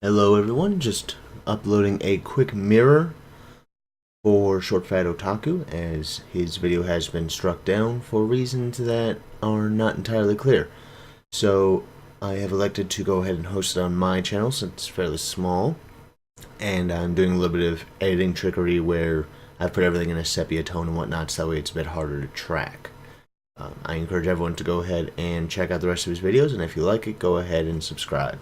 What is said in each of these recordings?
Hello everyone, just uploading a quick mirror for Short Fat Otaku as his video has been struck down for reasons that are not entirely clear. So I have elected to go ahead and host it on my channel since it's fairly small, and I'm doing a little bit of editing trickery where I've put everything in a sepia tone and whatnot so that way it's a bit harder to track. I encourage everyone to go ahead and check out the rest of his videos, and if you like it, go ahead and subscribe.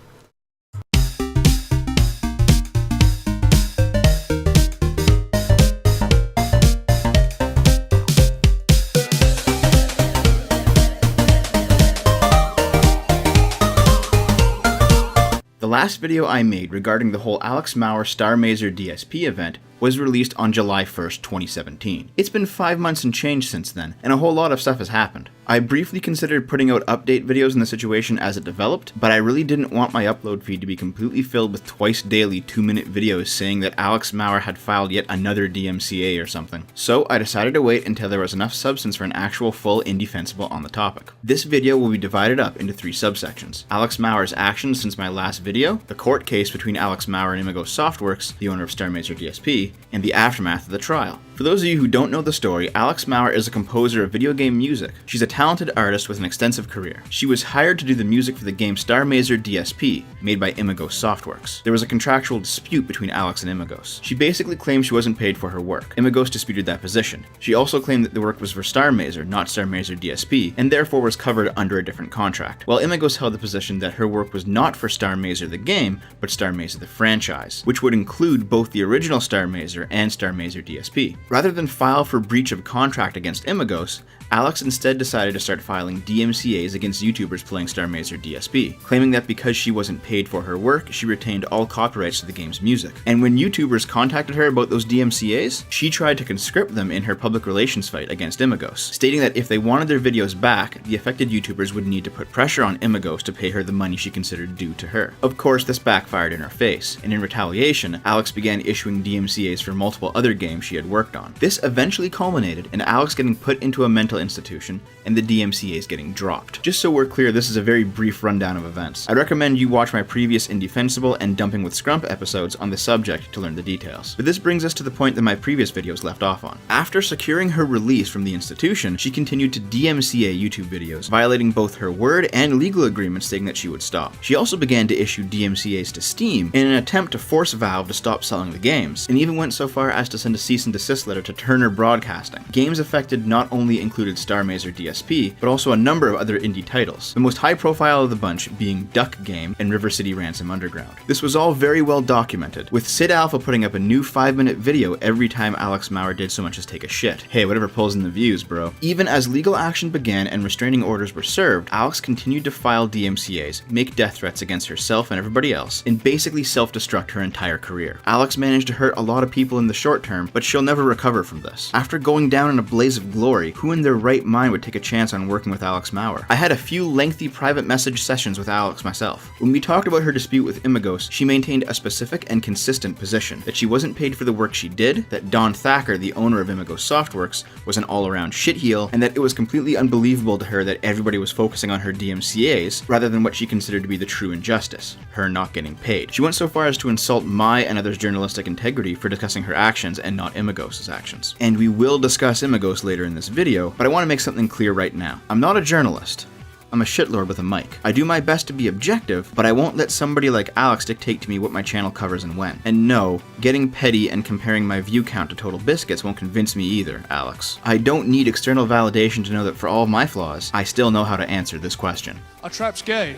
The last video I made regarding the whole Alex Mauer Star Mazer DSP event was released on July 1st, 2017. It's been 5 months and change since then, and a whole lot of stuff has happened. I briefly considered putting out update videos in the situation as it developed, but I really didn't want my upload feed to be completely filled with twice daily 2-minute videos saying that Alex Mauer had filed yet another DMCA or something. So I decided to wait until there was enough substance for an actual full indefensible on the topic. This video will be divided up into 3 subsections: Alex Mauer's actions since my last video, the court case between Alex Mauer and Imago Softworks, the owner of Star Mazer DSP, and the aftermath of the trial. For those of you who don't know the story, Alex Mauer is a composer of video game music. She's a talented artist with an extensive career. She was hired to do the music for the game Star Mazer DSP, made by Imago Softworks. There was a contractual dispute between Alex and Imagos. She basically claimed she wasn't paid for her work. Imagos disputed that position. She also claimed that the work was for Star Mazer, not Star Mazer DSP, and therefore was covered under a different contract, while Imagos held the position that her work was not for Star Mazer the game, but Star Mazer the franchise, which would include both the original Star Mazer and Star Mazer DSP. Rather than file for breach of contract against Imagos, Alex instead decided to start filing DMCAs against YouTubers playing Star Mazer DSP, claiming that because she wasn't paid for her work, she retained all copyrights to the game's music. And when YouTubers contacted her about those DMCAs, she tried to conscript them in her public relations fight against Imagos, stating that if they wanted their videos back, the affected YouTubers would need to put pressure on Imagos to pay her the money she considered due to her. Of course, this backfired in her face, and in retaliation, Alex began issuing DMCAs for multiple other games she had worked on. This eventually culminated in Alex getting put into a mental institution and the DMCAs getting dropped. Just so we're clear, this is a very brief rundown of events. I'd recommend you watch my previous Indefensible and Dumping with Scrump episodes on the subject to learn the details. But this brings us to the point that my previous videos left off on. After securing her release from the institution, she continued to DMCA YouTube videos, violating both her word and legal agreements stating that she would stop. She also began to issue DMCAs to Steam in an attempt to force Valve to stop selling the games, and even went so far as to send a cease and desist letter to Turner Broadcasting. Games affected not only included Star Mazer DSP, but also a number of other indie titles, the most high profile of the bunch being Duck Game and River City Ransom Underground. This was all very well documented, with Sid Alpha putting up a new 5-minute video every time Alex Mauer did so much as take a shit. Hey, whatever pulls in the views, bro. Even as legal action began and restraining orders were served, Alex continued to file DMCAs, make death threats against herself and everybody else, and basically self-destruct her entire career. Alex managed to hurt a lot of people in the short term, but she'll never recover from this. After going down in a blaze of glory, who in their right mind would take a chance on working with Alex Mauer? I had a few lengthy private message sessions with Alex myself. When we talked about her dispute with Imagos, she maintained a specific and consistent position, that she wasn't paid for the work she did, that Don Thacker, the owner of Imago Softworks, was an all-around shitheel, and that it was completely unbelievable to her that everybody was focusing on her DMCAs rather than what she considered to be the true injustice, her not getting paid. She went so far as to insult my and others' journalistic integrity for discussing her actions and not Imagos' actions. And we will discuss Imagos later in this video, but I want to make something clear right now. I'm not a journalist. I'm a shitlord with a mic. I do my best to be objective, but I won't let somebody like Alex dictate to me what my channel covers and when. And no, getting petty and comparing my view count to Total Biscuits won't convince me either, Alex. I don't need external validation to know that for all of my flaws, I still know how to answer this question. Are traps gay?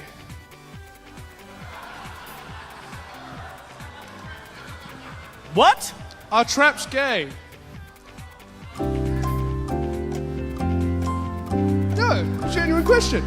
What? Are traps gay? No, genuine question.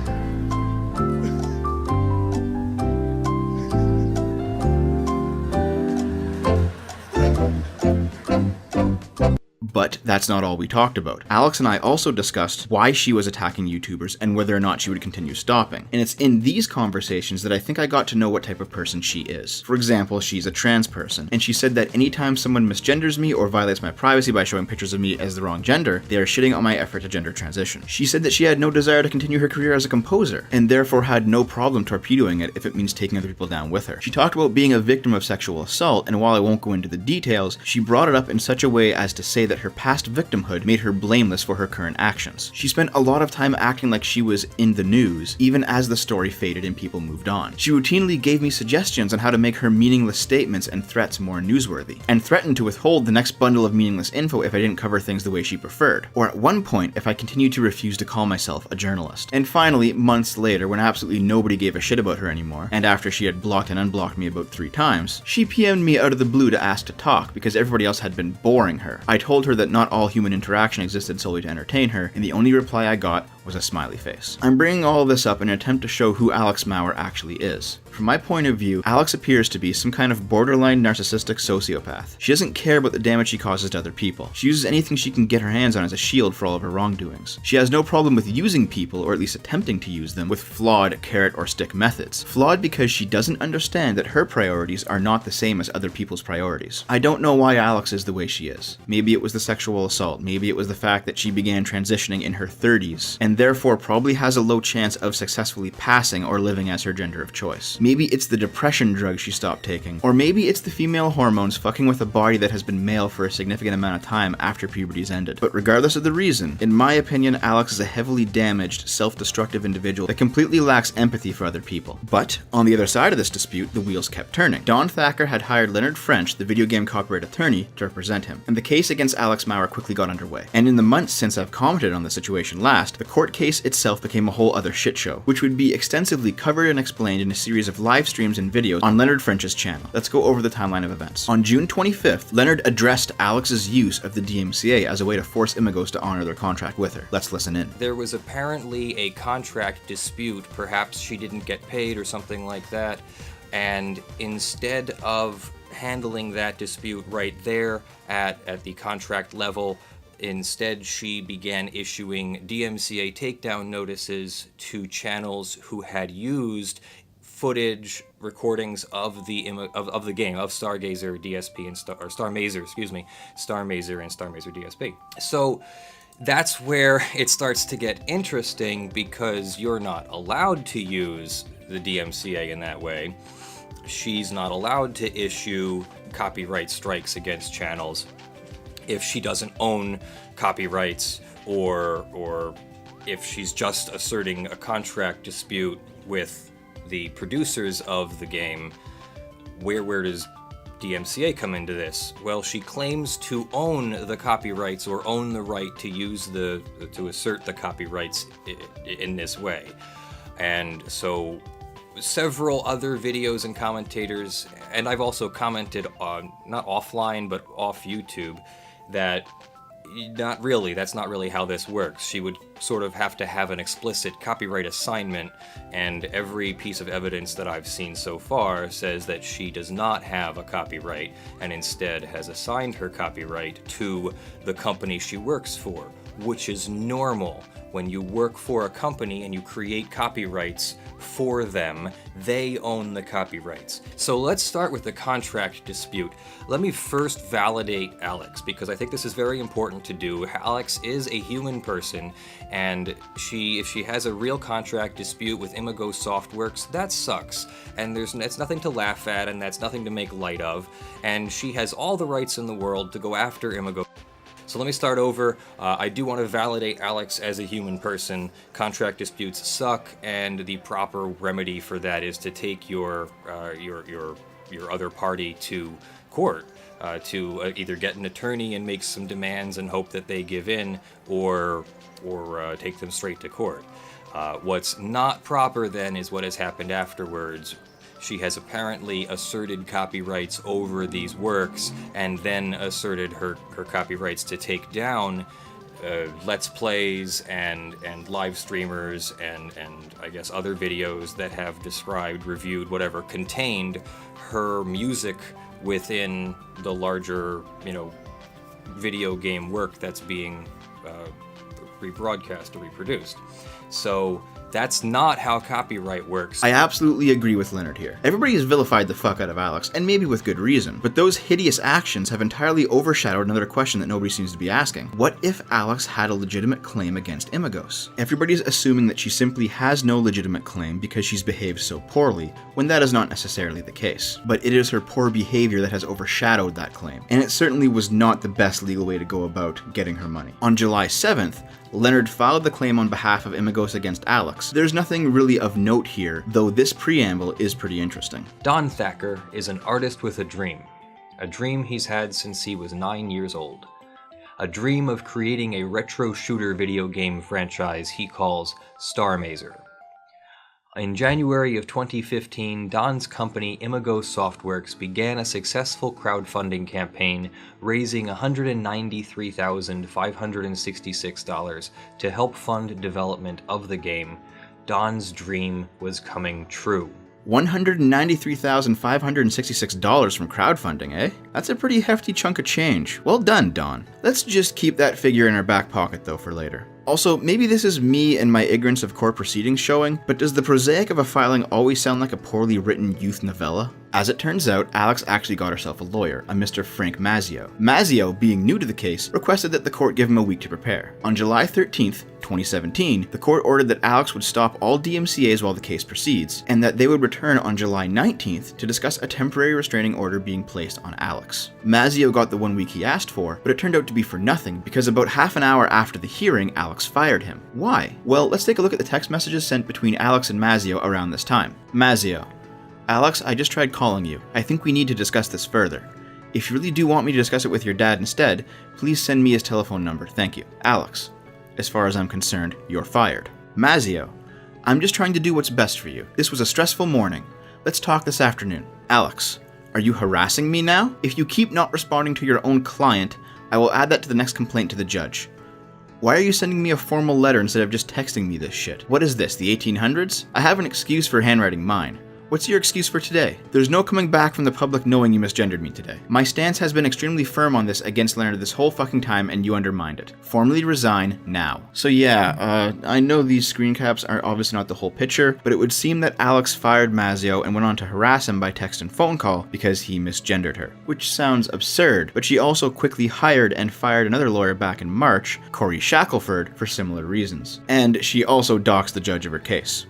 But that's not all we talked about. Alex and I also discussed why she was attacking YouTubers and whether or not she would continue stopping. And it's in these conversations that I think I got to know what type of person she is. For example, she's a trans person, and she said that anytime someone misgenders me or violates my privacy by showing pictures of me as the wrong gender, they are shitting on my effort to gender transition. She said that she had no desire to continue her career as a composer, and therefore had no problem torpedoing it if it means taking other people down with her. She talked about being a victim of sexual assault, and while I won't go into the details, she brought it up in such a way as to say that her past victimhood made her blameless for her current actions. She spent a lot of time acting like she was in the news, even as the story faded and people moved on. She routinely gave me suggestions on how to make her meaningless statements and threats more newsworthy, and threatened to withhold the next bundle of meaningless info if I didn't cover things the way she preferred, or at one point if I continued to refuse to call myself a journalist. And finally, months later, when absolutely nobody gave a shit about her anymore, and after she had blocked and unblocked me about 3 times, she PM'd me out of the blue to ask to talk because everybody else had been boring her. I told her that not all human interaction existed solely to entertain her, and the only reply I got was a smiley face. I'm bringing all of this up in an attempt to show who Alex Mauer actually is. From my point of view, Alex appears to be some kind of borderline narcissistic sociopath. She doesn't care about the damage she causes to other people. She uses anything she can get her hands on as a shield for all of her wrongdoings. She has no problem with using people, or at least attempting to use them, with flawed carrot or stick methods. Flawed because she doesn't understand that her priorities are not the same as other people's priorities. I don't know why Alex is the way she is. Maybe it was the sexual assault, maybe it was the fact that she began transitioning in her 30s, and therefore probably has a low chance of successfully passing or living as her gender of choice. Maybe it's the depression drug she stopped taking, or maybe it's the female hormones fucking with a body that has been male for a significant amount of time after puberty's ended. But regardless of the reason, in my opinion, Alex is a heavily damaged, self-destructive individual that completely lacks empathy for other people. But, on the other side of this dispute, the wheels kept turning. Don Thacker had hired Leonard French, the video game copyright attorney, to represent him, and the case against Alex Mauer quickly got underway. And in the months since I've commented on the situation last, the court case itself became a whole other shit show, which would be extensively covered and explained in a series of live streams and videos on Leonard French's channel. Let's go over the timeline of events. On June 25th, Leonard addressed Alex's use of the DMCA as a way to force Imagos to honor their contract with her. Let's listen in. There was apparently a contract dispute, perhaps she didn't get paid or something like that, and instead of handling that dispute right there at the contract level, instead, she began issuing DMCA takedown notices to channels who had used footage, recordings of the game, of Stargazer DSP and Starmazer and Starmazer DSP. So that's where it starts to get interesting, because you're not allowed to use the DMCA in that way. She's not allowed to issue copyright strikes against channels if she doesn't own copyrights, or if she's just asserting a contract dispute with the producers of the game. Where does DMCA come into this? Well, she claims to own the copyrights, or own the right to use to assert the copyrights in this way. And so several other videos and commentators, and I've also commented on, not offline but off YouTube, that that's not really how this works. She would sort of have to have an explicit copyright assignment, and every piece of evidence that I've seen so far says that she does not have a copyright, and instead has assigned her copyright to the company she works for, which is normal. When you work for a company and you create copyrights for them, they own the copyrights. So let's start with the contract dispute. Let me first validate Alex, because I think this is very important to do. Alex is a human person, and if she has a real contract dispute with Imago Softworks, that sucks. And it's nothing to laugh at, and that's nothing to make light of. And she has all the rights in the world to go after Imago. So let me start over. I do want to validate Alex as a human person. Contract disputes suck, and the proper remedy for that is to take your other party to court, to either get an attorney and make some demands and hope that they give in, or take them straight to court. What's not proper then is what has happened afterwards. She has apparently asserted copyrights over these works, and then asserted her copyrights to take down Let's Plays and live streamers and I guess other videos that have described, reviewed, whatever, contained her music within the larger, video game work that's being rebroadcast or reproduced. So that's not how copyright works. I absolutely agree with Leonard here. Everybody has vilified the fuck out of Alex, and maybe with good reason, but those hideous actions have entirely overshadowed another question that nobody seems to be asking. What if Alex had a legitimate claim against Imagos? Everybody's assuming that she simply has no legitimate claim because she's behaved so poorly, when that is not necessarily the case. But it is her poor behavior that has overshadowed that claim, and it certainly was not the best legal way to go about getting her money. On July 7th, Leonard filed the claim on behalf of Imagos against Alex. There's nothing really of note here, though this preamble is pretty interesting. Don Thacker is an artist with a dream he's had since he was 9 years old. A dream of creating a retro shooter video game franchise he calls Star Mazer. In January of 2015, Don's company Imago Softworks began a successful crowdfunding campaign raising $193,566 to help fund development of the game. Don's dream was coming true. $193,566 from crowdfunding, eh? That's a pretty hefty chunk of change. Well done, Don. Let's just keep that figure in our back pocket though for later. Also, maybe this is me and my ignorance of court proceedings showing, but does the prosaic of a filing always sound like a poorly written youth novella? As it turns out, Alex actually got herself a lawyer, a Mr. Frank Mazzio. Mazzio, being new to the case, requested that the court give him a week to prepare. On July 13th, 2017, the court ordered that Alex would stop all DMCAs while the case proceeds, and that they would return on July 19th to discuss a temporary restraining order being placed on Alex. Mazzio got the 1 week he asked for, but it turned out to be for nothing because about half an hour after the hearing, Alex fired him. Why? Well, let's take a look at the text messages sent between Alex and Mazzio around this time. Mazzio: Alex, I just tried calling you. I think we need to discuss this further. If you really do want me to discuss it with your dad instead, please send me his telephone number, thank you. Alex: As far as I'm concerned, you're fired. Mazzio: I'm just trying to do what's best for you. This was a stressful morning. Let's talk this afternoon. Alex: Are you harassing me now? If you keep not responding to your own client, I will add that to the next complaint to the judge. Why are you sending me a formal letter instead of just texting me this shit? What is this, the 1800s? I have an excuse for handwriting mine. What's your excuse for today? There's no coming back from the public knowing you misgendered me today. My stance has been extremely firm on this against Leonard this whole fucking time, and you undermined it. Formally resign now. So yeah, I know these screen caps are obviously not the whole picture, but it would seem that Alex fired Mazzio and went on to harass him by text and phone call because he misgendered her. Which sounds absurd, but she also quickly hired and fired another lawyer back in March, Corey Shackelford, for similar reasons. And she also doxed the judge of her case.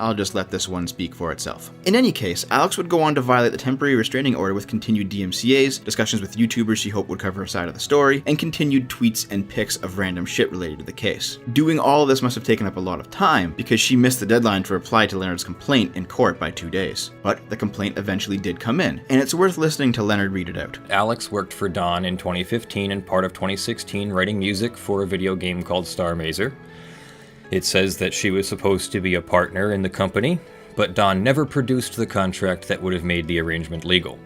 I'll just let this one speak for itself. In any case, Alex would go on to violate the temporary restraining order with continued DMCAs, discussions with YouTubers she hoped would cover her side of the story, and continued tweets and pics of random shit related to the case. Doing all of this must have taken up a lot of time, because she missed the deadline to reply to Leonard's complaint in court by 2 days. But the complaint eventually did come in, and it's worth listening to Leonard read it out. Alex worked for Don in 2015 and part of 2016 writing music for a video game called Star Mazer. It says that she was supposed to be a partner in the company, but Don never produced the contract that would have made the arrangement legal.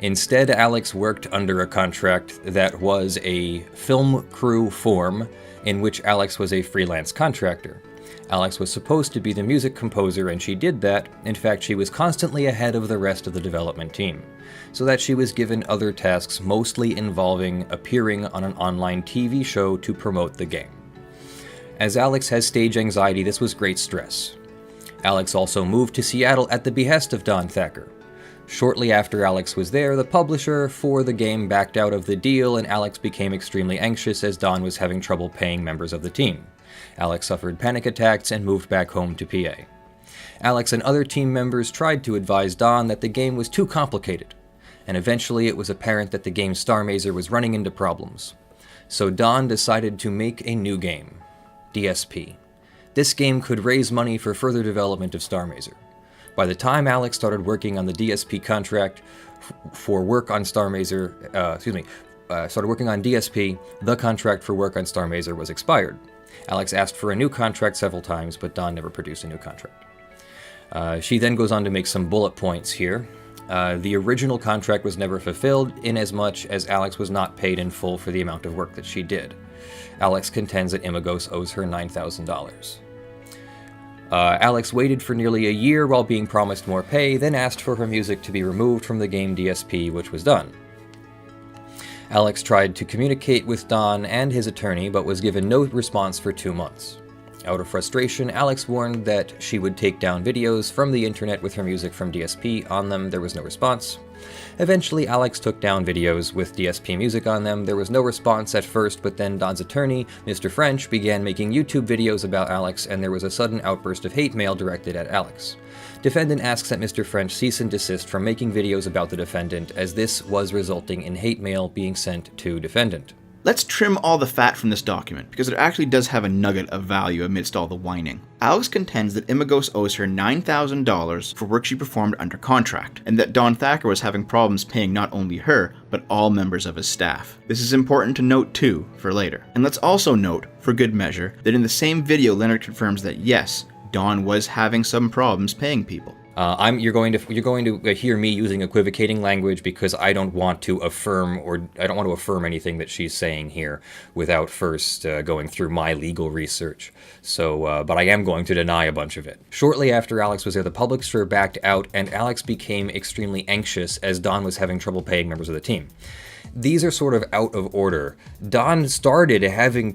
Instead, Alex worked under a contract that was a film crew form in which Alex was a freelance contractor. Alex was supposed to be the music composer, and she did that. In fact, she was constantly ahead of the rest of the development team, so that she was given other tasks mostly involving appearing on an online TV show to promote the game. As Alex has stage anxiety, this was great stress. Alex also moved to Seattle at the behest of Don Thacker. Shortly after Alex was there, the publisher for the game backed out of the deal, and Alex became extremely anxious as Don was having trouble paying members of the team. Alex suffered panic attacks and moved back home to PA. Alex and other team members tried to advise Don that the game was too complicated, and eventually it was apparent that the game Star Mazer was running into problems. So Don decided to make a new game, DSP. This game could raise money for further development of Star Mazer. By the time Alex started working on the DSP contract for work on Star Mazer, started working on DSP, the contract for work on Star Mazer was expired. Alex asked for a new contract several times, but Don never produced a new contract. She then goes on to make some bullet points here. The original contract was never fulfilled, inasmuch as Alex was not paid in full for the amount of work that she did. Alex contends that Imagos owes her $9,000. Alex waited for nearly a year while being promised more pay, then asked for her music to be removed from the game DSP, which was done. Alex tried to communicate with Don and his attorney, but was given no response for 2 months. Out of frustration, Alex warned that she would take down videos from the internet with her music from DSP on them. There was no response. Eventually, Alex took down videos with DSP music on them. There was no response at first, but then Don's attorney, Mr. French, began making YouTube videos about Alex, and there was a sudden outburst of hate mail directed at Alex. Defendant asks that Mr. French cease and desist from making videos about the defendant, as this was resulting in hate mail being sent to defendant. Let's trim all the fat from this document, because it actually does have a nugget of value amidst all the whining. Alex contends that Imagos owes her $9,000 for work she performed under contract, and that Don Thacker was having problems paying not only her, but all members of his staff. This is important to note too, for later. And let's also note, for good measure, that in the same video Leonard confirms that yes, Don was having some problems paying people. You're going to hear me using equivocating language because I don't want to affirm anything that she's saying here without first going through my legal research. So, but I am going to deny a bunch of it. Shortly after Alex was there, the publisher backed out, and Alex became extremely anxious as Don was having trouble paying members of the team. These are sort of out of order. Don started having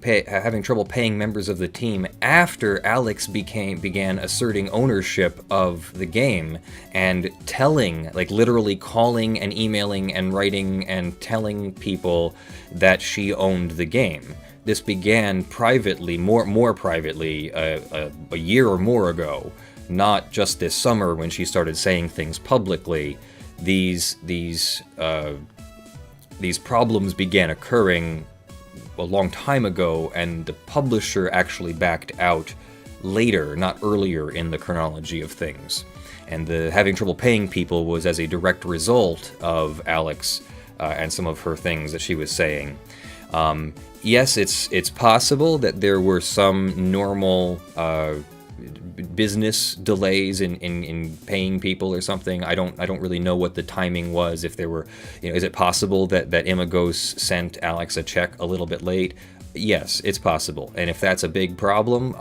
trouble paying members of the team after Alex began asserting ownership of the game and telling, like literally calling and emailing and writing and telling people that she owned the game. This began privately, more privately, a year or more ago, not just this summer when she started saying things publicly. These problems began occurring a long time ago, and the publisher actually backed out later, not earlier in the chronology of things. And the having trouble paying people was as a direct result of Alex and some of her things that she was saying. Yes, it's possible that there were some normal business delays in paying people or something. I don't really know what the timing was. If there were, is it possible that Imagos sent Alex a check a little bit late? Yes, it's possible. And if that's a big problem,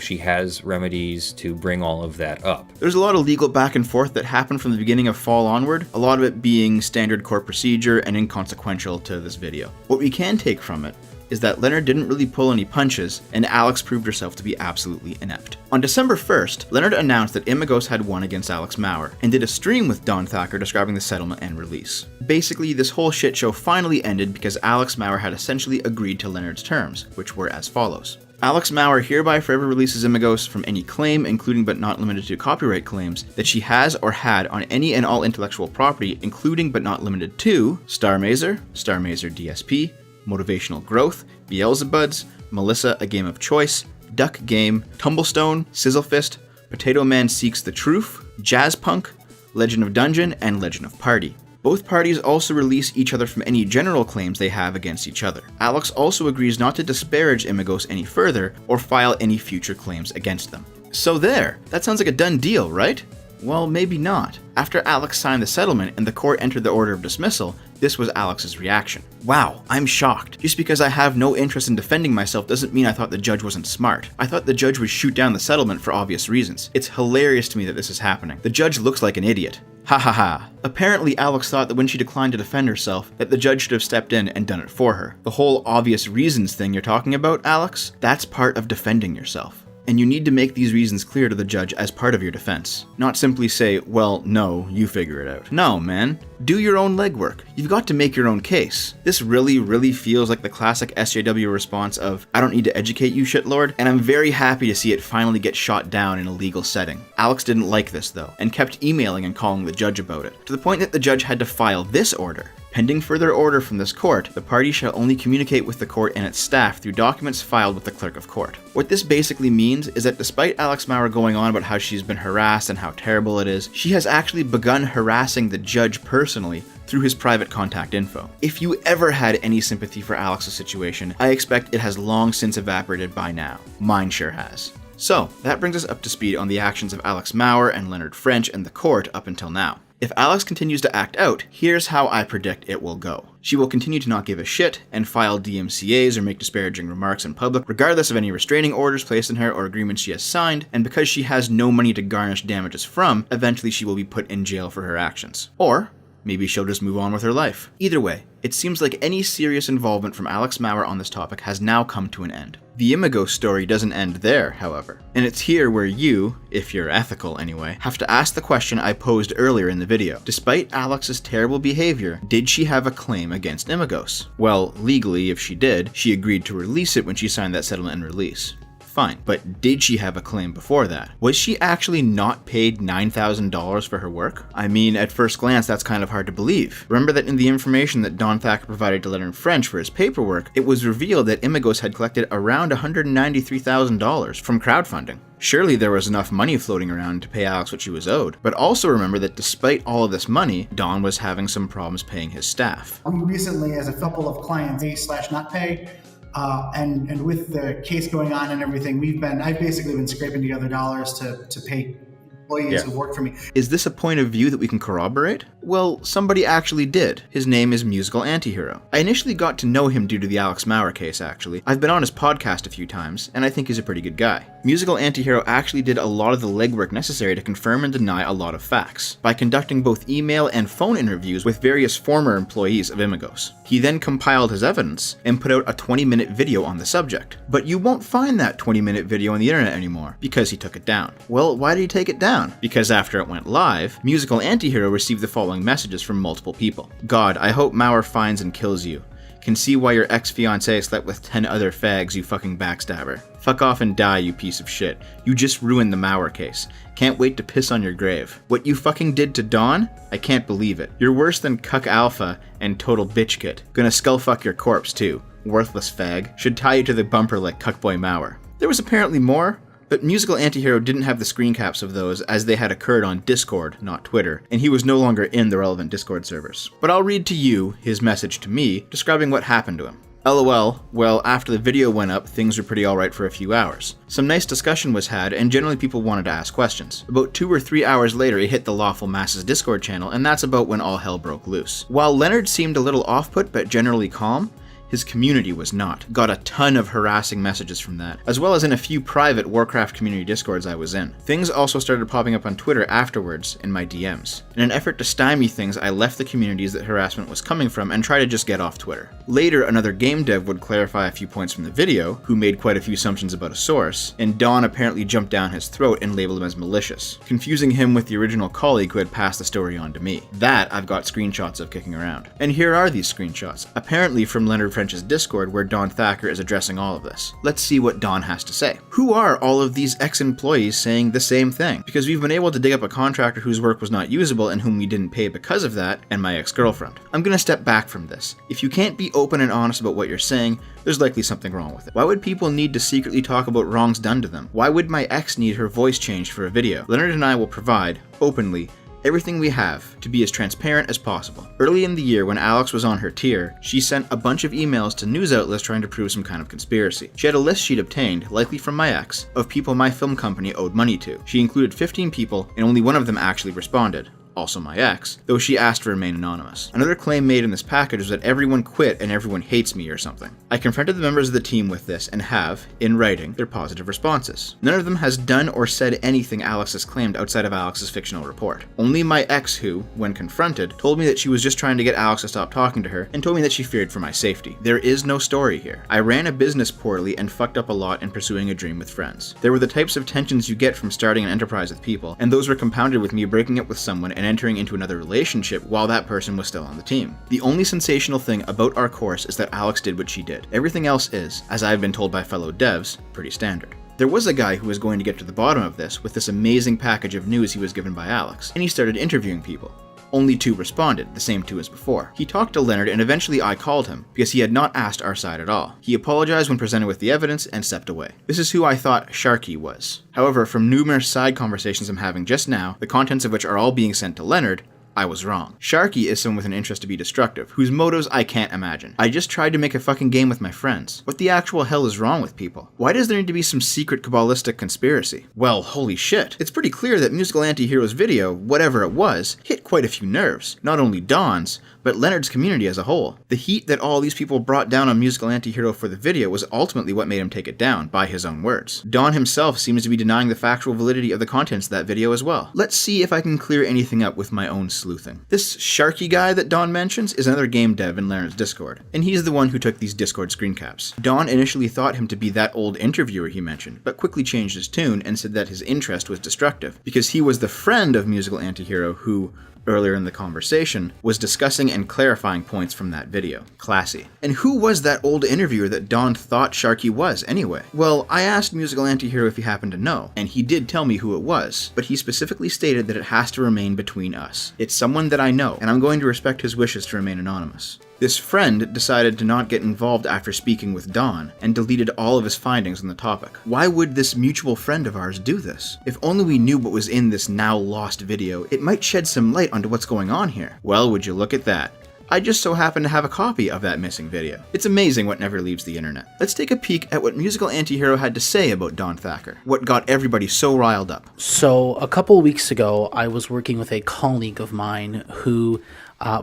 she has remedies to bring all of that up. There's a lot of legal back and forth that happened from the beginning of Fall onward, a lot of it being standard court procedure and inconsequential to this video. What we can take from it is that Leonard didn't really pull any punches, and Alex proved herself to be absolutely inept. On December 1st, Leonard announced that Imagos had won against Alex Maurer, and did a stream with Don Thacker describing the settlement and release. Basically, this whole shit show finally ended because Alex Maurer had essentially agreed to Leonard's terms, which were as follows. Alex Maurer hereby forever releases Imagos from any claim, including but not limited to copyright claims, that she has or had on any and all intellectual property, including but not limited to Starmazer, Starmazer DSP, Motivational Growth, Beelzebuds, Melissa A Game of Choice, Duck Game, Tumblestone, Sizzlefist, Potato Man Seeks the Truth, Jazz Punk, Legend of Dungeon, and Legend of Party. Both parties also release each other from any general claims they have against each other. Alex also agrees not to disparage Imagos any further or file any future claims against them. So there, that sounds like a done deal, right? Well, maybe not. After Alex signed the settlement and the court entered the order of dismissal, this was Alex's reaction. Wow, I'm shocked. Just because I have no interest in defending myself doesn't mean I thought the judge wasn't smart. I thought the judge would shoot down the settlement for obvious reasons. It's hilarious to me that this is happening. The judge looks like an idiot. Ha ha ha. Apparently Alex thought that when she declined to defend herself, that the judge should have stepped in and done it for her. The whole obvious reasons thing you're talking about, Alex, that's part of defending yourself. And you need to make these reasons clear to the judge as part of your defense. Not simply say, well, no, you figure it out. No, man. Do your own legwork. You've got to make your own case. This really feels like the classic SJW response of, I don't need to educate you, shitlord, and I'm very happy to see it finally get shot down in a legal setting. Alex didn't like this, though, and kept emailing and calling the judge about it, to the point that the judge had to file this order. Pending further order from this court, the party shall only communicate with the court and its staff through documents filed with the clerk of court. What this basically means is that despite Alex Maurer going on about how she's been harassed and how terrible it is, she has actually begun harassing the judge personally through his private contact info. If you ever had any sympathy for Alex's situation, I expect it has long since evaporated by now. Mine sure has. So, that brings us up to speed on the actions of Alex Maurer and Leonard French and the court up until now. If Alex continues to act out, here's how I predict it will go. She will continue to not give a shit and file DMCAs or make disparaging remarks in public, regardless of any restraining orders placed on her or agreements she has signed, and because she has no money to garnish damages from, eventually she will be put in jail for her actions. Or Maybe she'll just move on with her life. Either way, it seems like any serious involvement from Alex Maurer on this topic has now come to an end. The Imago story doesn't end there, however, and it's here where you, if you're ethical anyway, have to ask the question I posed earlier in the video. Despite Alex's terrible behavior, did she have a claim against Imagos? Well, legally, if she did, she agreed to release it when she signed that settlement and release. Fine, but did she have a claim before that? Was she actually not paid $9,000 for her work? I mean, at first glance, that's kind of hard to believe. Remember that in the information that Don Thacker provided to Leonard French for his paperwork, it was revealed that Imagos had collected around $193,000 from crowdfunding. Surely there was enough money floating around to pay Alex what she was owed. But also remember that despite all of this money, Don was having some problems paying his staff. We recently, as a couple of clients, pay/not pay, and with the case going on and everything, I've basically been scraping together dollars to pay employees who work for me. Is this a point of view that we can corroborate? Well, somebody actually did. His name is Musical Antihero. I initially got to know him due to the Alex Maurer case, actually. I've been on his podcast a few times, and I think he's a pretty good guy. Musical Antihero actually did a lot of the legwork necessary to confirm and deny a lot of facts, by conducting both email and phone interviews with various former employees of Imagos. He then compiled his evidence and put out a 20-minute video on the subject. But you won't find that 20-minute video on the internet anymore, because he took it down. Well, why did he take it down? Because after it went live, Musical Antihero received the following messages from multiple people. God, I hope Maurer finds and kills you. Can see why your ex-fiancé slept with 10 other fags, you fucking backstabber. Fuck off and die, you piece of shit. You just ruined the Maurer case. Can't wait to piss on your grave. What you fucking did to Dawn? I can't believe it. You're worse than Cuck Alpha and Total Bitch Kit. Gonna skullfuck your corpse too. Worthless fag. Should tie you to the bumper like Cuckboy Maurer. There was apparently more, but Musical Antihero didn't have the screen caps of those as they had occurred on Discord, not Twitter, and he was no longer in the relevant Discord servers. But I'll read to you his message to me describing what happened to him. LOL, well, after the video went up, things were pretty alright for a few hours. Some nice discussion was had, and generally people wanted to ask questions. About 2 or 3 hours later, it hit the Lawful Masses Discord channel, and that's about when all hell broke loose. While Leonard seemed a little off-put but generally calm, his community was not. Got a ton of harassing messages from that, as well as in a few private Warcraft community discords I was in. Things also started popping up on Twitter afterwards in my DMs. In an effort to stymie things, I left the communities that harassment was coming from and tried to just get off Twitter. Later, another game dev would clarify a few points from the video, who made quite a few assumptions about a source, and Don apparently jumped down his throat and labeled him as malicious, confusing him with the original colleague who had passed the story on to me. That I've got screenshots of kicking around. And here are these screenshots, apparently from Leonard French's Discord where Don Thacker is addressing all of this. Let's see what Don has to say. Who are all of these ex-employees saying the same thing? Because we've been able to dig up a contractor whose work was not usable and whom we didn't pay because of that, and my ex-girlfriend. I'm gonna step back from this. If you can't be open and honest about what you're saying, there's likely something wrong with it. Why would people need to secretly talk about wrongs done to them? Why would my ex need her voice changed for a video? Leonard and I will provide, openly, everything we have to be as transparent as possible. Early in the year, when Alex was on her tier, she sent a bunch of emails to news outlets trying to prove some kind of conspiracy. She had a list she'd obtained, likely from my ex, of people my film company owed money to. She included 15 people, and only one of them actually responded. Also my ex, though she asked to remain anonymous. Another claim made in this package was that everyone quit and everyone hates me or something. I confronted the members of the team with this and have, in writing, their positive responses. None of them has done or said anything Alex has claimed outside of Alex's fictional report. Only my ex who, when confronted, told me that she was just trying to get Alex to stop talking to her and told me that she feared for my safety. There is no story here. I ran a business poorly and fucked up a lot in pursuing a dream with friends. There were the types of tensions you get from starting an enterprise with people, and those were compounded with me breaking up with someone and entering into another relationship while that person was still on the team. The only sensational thing about our course is that Alex did what she did. Everything else is, as I've been told by fellow devs, pretty standard. There was a guy who was going to get to the bottom of this with this amazing package of news he was given by Alex, and he started interviewing people. Only 2 responded, the same 2 as before. He talked to Leonard and eventually I called him, because he had not asked our side at all. He apologized when presented with the evidence and stepped away. This is who I thought Sharky was. However, from numerous side conversations I'm having just now, the contents of which are all being sent to Leonard, I was wrong. Sharky is someone with an interest to be destructive, whose motives I can't imagine. I just tried to make a fucking game with my friends. What the actual hell is wrong with people? Why does there need to be some secret Kabbalistic conspiracy? Well, holy shit. It's pretty clear that Musical Antihero's video, whatever it was, hit quite a few nerves, not only Don's, but Leonard's community as a whole. The heat that all these people brought down on Musical Antihero for the video was ultimately what made him take it down, by his own words. Don himself seems to be denying the factual validity of the contents of that video as well. Let's see if I can clear anything up with my own sleuthing. This Sharky guy that Don mentions is another game dev in Leonard's Discord, and he's the one who took these Discord screen caps. Don initially thought him to be that old interviewer he mentioned, but quickly changed his tune and said that his interest was destructive, because he was the friend of Musical Antihero who, earlier in the conversation, was discussing and clarifying points from that video. Classy. And who was that old interviewer that Don thought Sharky was, anyway? Well, I asked Musical Antihero if he happened to know, and he did tell me who it was, but he specifically stated that it has to remain between us. It's someone that I know, and I'm going to respect his wishes to remain anonymous. This friend decided to not get involved after speaking with Don, and deleted all of his findings on the topic. Why would this mutual friend of ours do this? If only we knew what was in this now lost video, it might shed some light onto what's going on here. Well, would you look at that? I just so happen to have a copy of that missing video. It's amazing what never leaves the internet. Let's take a peek at what Musical Antihero had to say about Don Thacker. What got everybody so riled up. So, a couple of weeks ago, I was working with a colleague of mine who,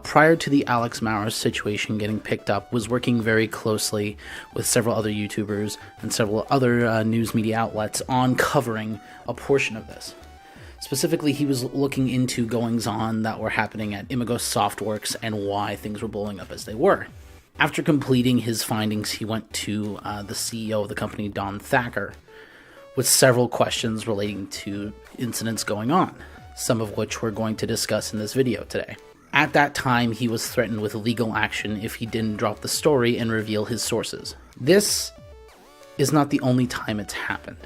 prior to the Alex Maurer situation getting picked up, was working very closely with several other YouTubers and several other news media outlets on covering a portion of this. Specifically, he was looking into goings-on that were happening at Imago Softworks and why things were blowing up as they were. After completing his findings, he went to the CEO of the company, Don Thacker, with several questions relating to incidents going on, some of which we're going to discuss in this video today. At that time, he was threatened with legal action if he didn't drop the story and reveal his sources. This is not the only time it's happened,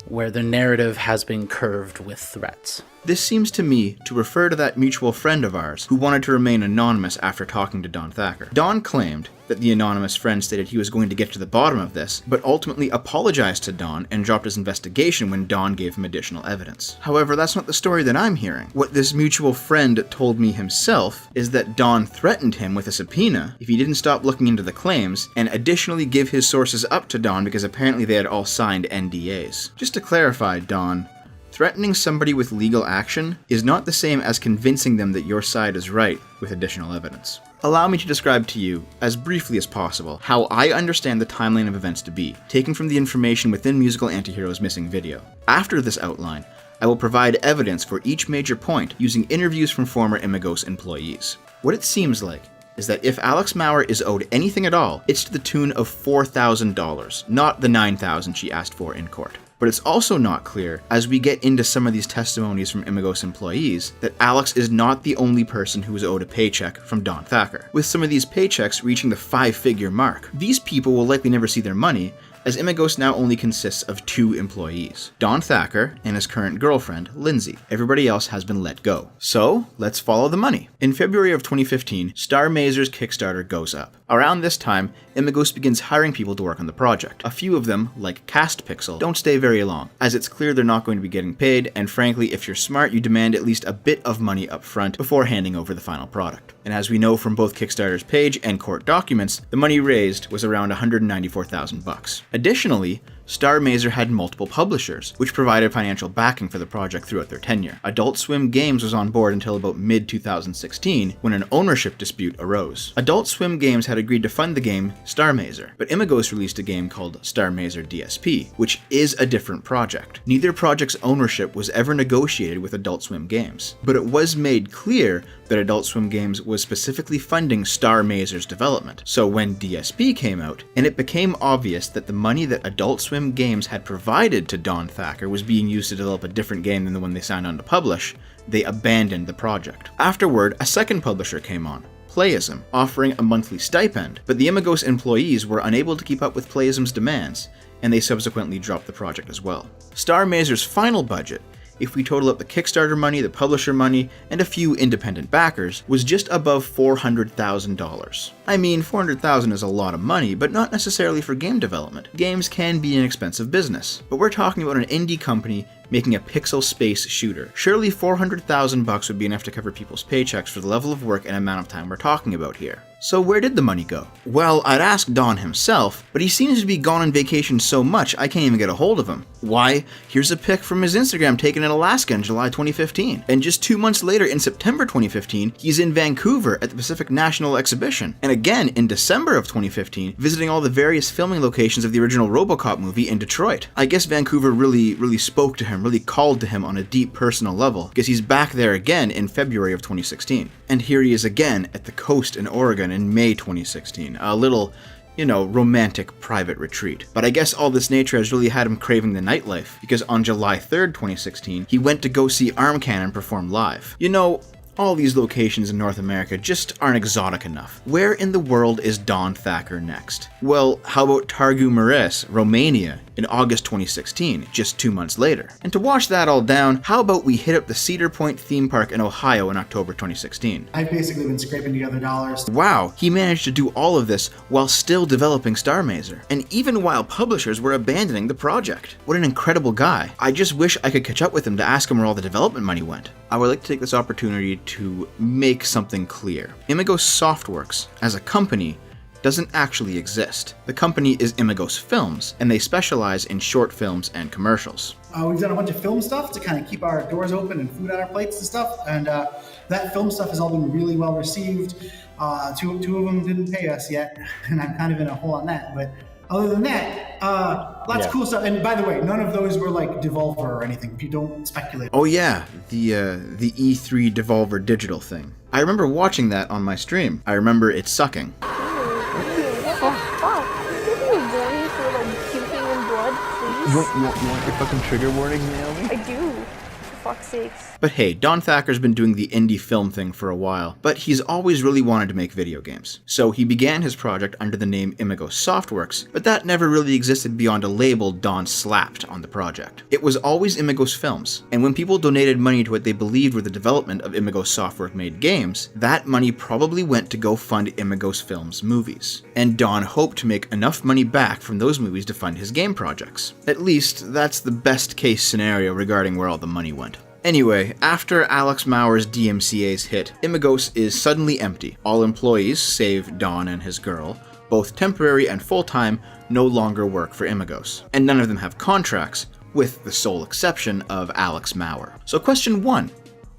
where the narrative has been curved with threats. This seems to me to refer to that mutual friend of ours who wanted to remain anonymous after talking to Don Thacker. Don claimed that the anonymous friend stated he was going to get to the bottom of this, but ultimately apologized to Don and dropped his investigation when Don gave him additional evidence. However, that's not the story that I'm hearing. What this mutual friend told me himself is that Don threatened him with a subpoena if he didn't stop looking into the claims, and additionally give his sources up to Don because apparently they had all signed NDAs. Just to clarify, Don, threatening somebody with legal action is not the same as convincing them that your side is right with additional evidence. Allow me to describe to you, as briefly as possible, how I understand the timeline of events to be, taken from the information within Musical Antihero's missing video. After this outline, I will provide evidence for each major point using interviews from former Imagos employees. What it seems like is that if Alex Maurer is owed anything at all, it's to the tune of $4,000, not the $9,000 she asked for in court. But it's also not clear, as we get into some of these testimonies from Imagos employees, that Alex is not the only person who is owed a paycheck from Don Thacker, with some of these paychecks reaching the 5-figure mark. These people will likely never see their money, as Imagos now only consists of 2 employees, Don Thacker and his current girlfriend, Lindsay. Everybody else has been let go. So, let's follow the money. In February of 2015, Star Mazer's Kickstarter goes up. Around this time, Imagos begins hiring people to work on the project. A few of them, like CastPixel, don't stay very long, as it's clear they're not going to be getting paid, and frankly, if you're smart, you demand at least a bit of money up front before handing over the final product. And as we know from both Kickstarter's page and court documents, the money raised was around $194,000. Additionally, Star Mazer had multiple publishers, which provided financial backing for the project throughout their tenure. Adult Swim Games was on board until about mid-2016, when an ownership dispute arose. Adult Swim Games had agreed to fund the game Star Mazer, but Imagos released a game called Star Mazer DSP, which is a different project. Neither project's ownership was ever negotiated with Adult Swim Games, but it was made clear that Adult Swim Games was specifically funding Star Mazer's development. So when DSP came out, and it became obvious that the money that Adult Swim Games had provided to Don Thacker was being used to develop a different game than the one they signed on to publish, they abandoned the project. Afterward, a second publisher came on, Playism, offering a monthly stipend, but the Imagos employees were unable to keep up with Playism's demands, and they subsequently dropped the project as well. Star Mazer's final budget, if we total up the Kickstarter money, the publisher money, and a few independent backers, was just above $400,000. I mean, $400,000 is a lot of money, but not necessarily for game development. Games can be an expensive business, but we're talking about an indie company making a pixel space shooter. Surely $400,000 would be enough to cover people's paychecks for the level of work and amount of time we're talking about here. So where did the money go? Well, I'd ask Don himself, but he seems to be gone on vacation so much I can't even get a hold of him. Why? Here's a pic from his Instagram taken in Alaska in July 2015. And just 2 months later, in September 2015, he's in Vancouver at the Pacific National Exhibition. And again, in December of 2015, visiting all the various filming locations of the original RoboCop movie in Detroit. I guess Vancouver really spoke to him, really called to him on a deep personal level, because he's back there again in February of 2016. And here he is again at the coast in Oregon in May 2016. A little, romantic private retreat. But I guess all this nature has really had him craving the nightlife, because on July 3rd, 2016, he went to go see Arm Cannon perform live. All these locations in North America just aren't exotic enough. Where in the world is Don Thacker next? Well, how about Târgu Mureș, Romania, in August 2016, just 2 months later? And to wash that all down, how about we hit up the Cedar Point theme park in Ohio in October 2016? I've basically been scraping together dollars. Wow, he managed to do all of this while still developing Star Mazer, and even while publishers were abandoning the project. What an incredible guy. I just wish I could catch up with him to ask him where all the development money went. I would like to take this opportunity to make something clear. Imago Softworks, as a company, doesn't actually exist. The company is Imagos Films, and they specialize in short films and commercials. We've done a bunch of film stuff to kind of keep our doors open and food on our plates and stuff, and that film stuff has all been really well received. Two of them didn't pay us yet, and I'm kind of in a hole on that, but other than that, lots of cool stuff. And by the way, none of those were like Devolver or anything. If you don't speculate. Oh yeah, the E3 Devolver digital thing. I remember watching that on my stream. I remember it sucking. You want your fucking trigger warnings, Naomi? I do. For fuck's sakes. But hey, Don Thacker's been doing the indie film thing for a while, but he's always really wanted to make video games. So he began his project under the name Imago Softworks, but that never really existed beyond a label Don slapped on the project. It was always Imagos Films, and when people donated money to what they believed were the development of Imago Softworks made games, that money probably went to go fund Imagos Films movies. And Don hoped to make enough money back from those movies to fund his game projects. At least, that's the best case scenario regarding where all the money went. Anyway, after Alex Mauer's DMCA's hit, Imagos is suddenly empty. All employees, save Don and his girl, both temporary and full-time, no longer work for Imagos. And none of them have contracts, with the sole exception of Alex Mauer. So question 1.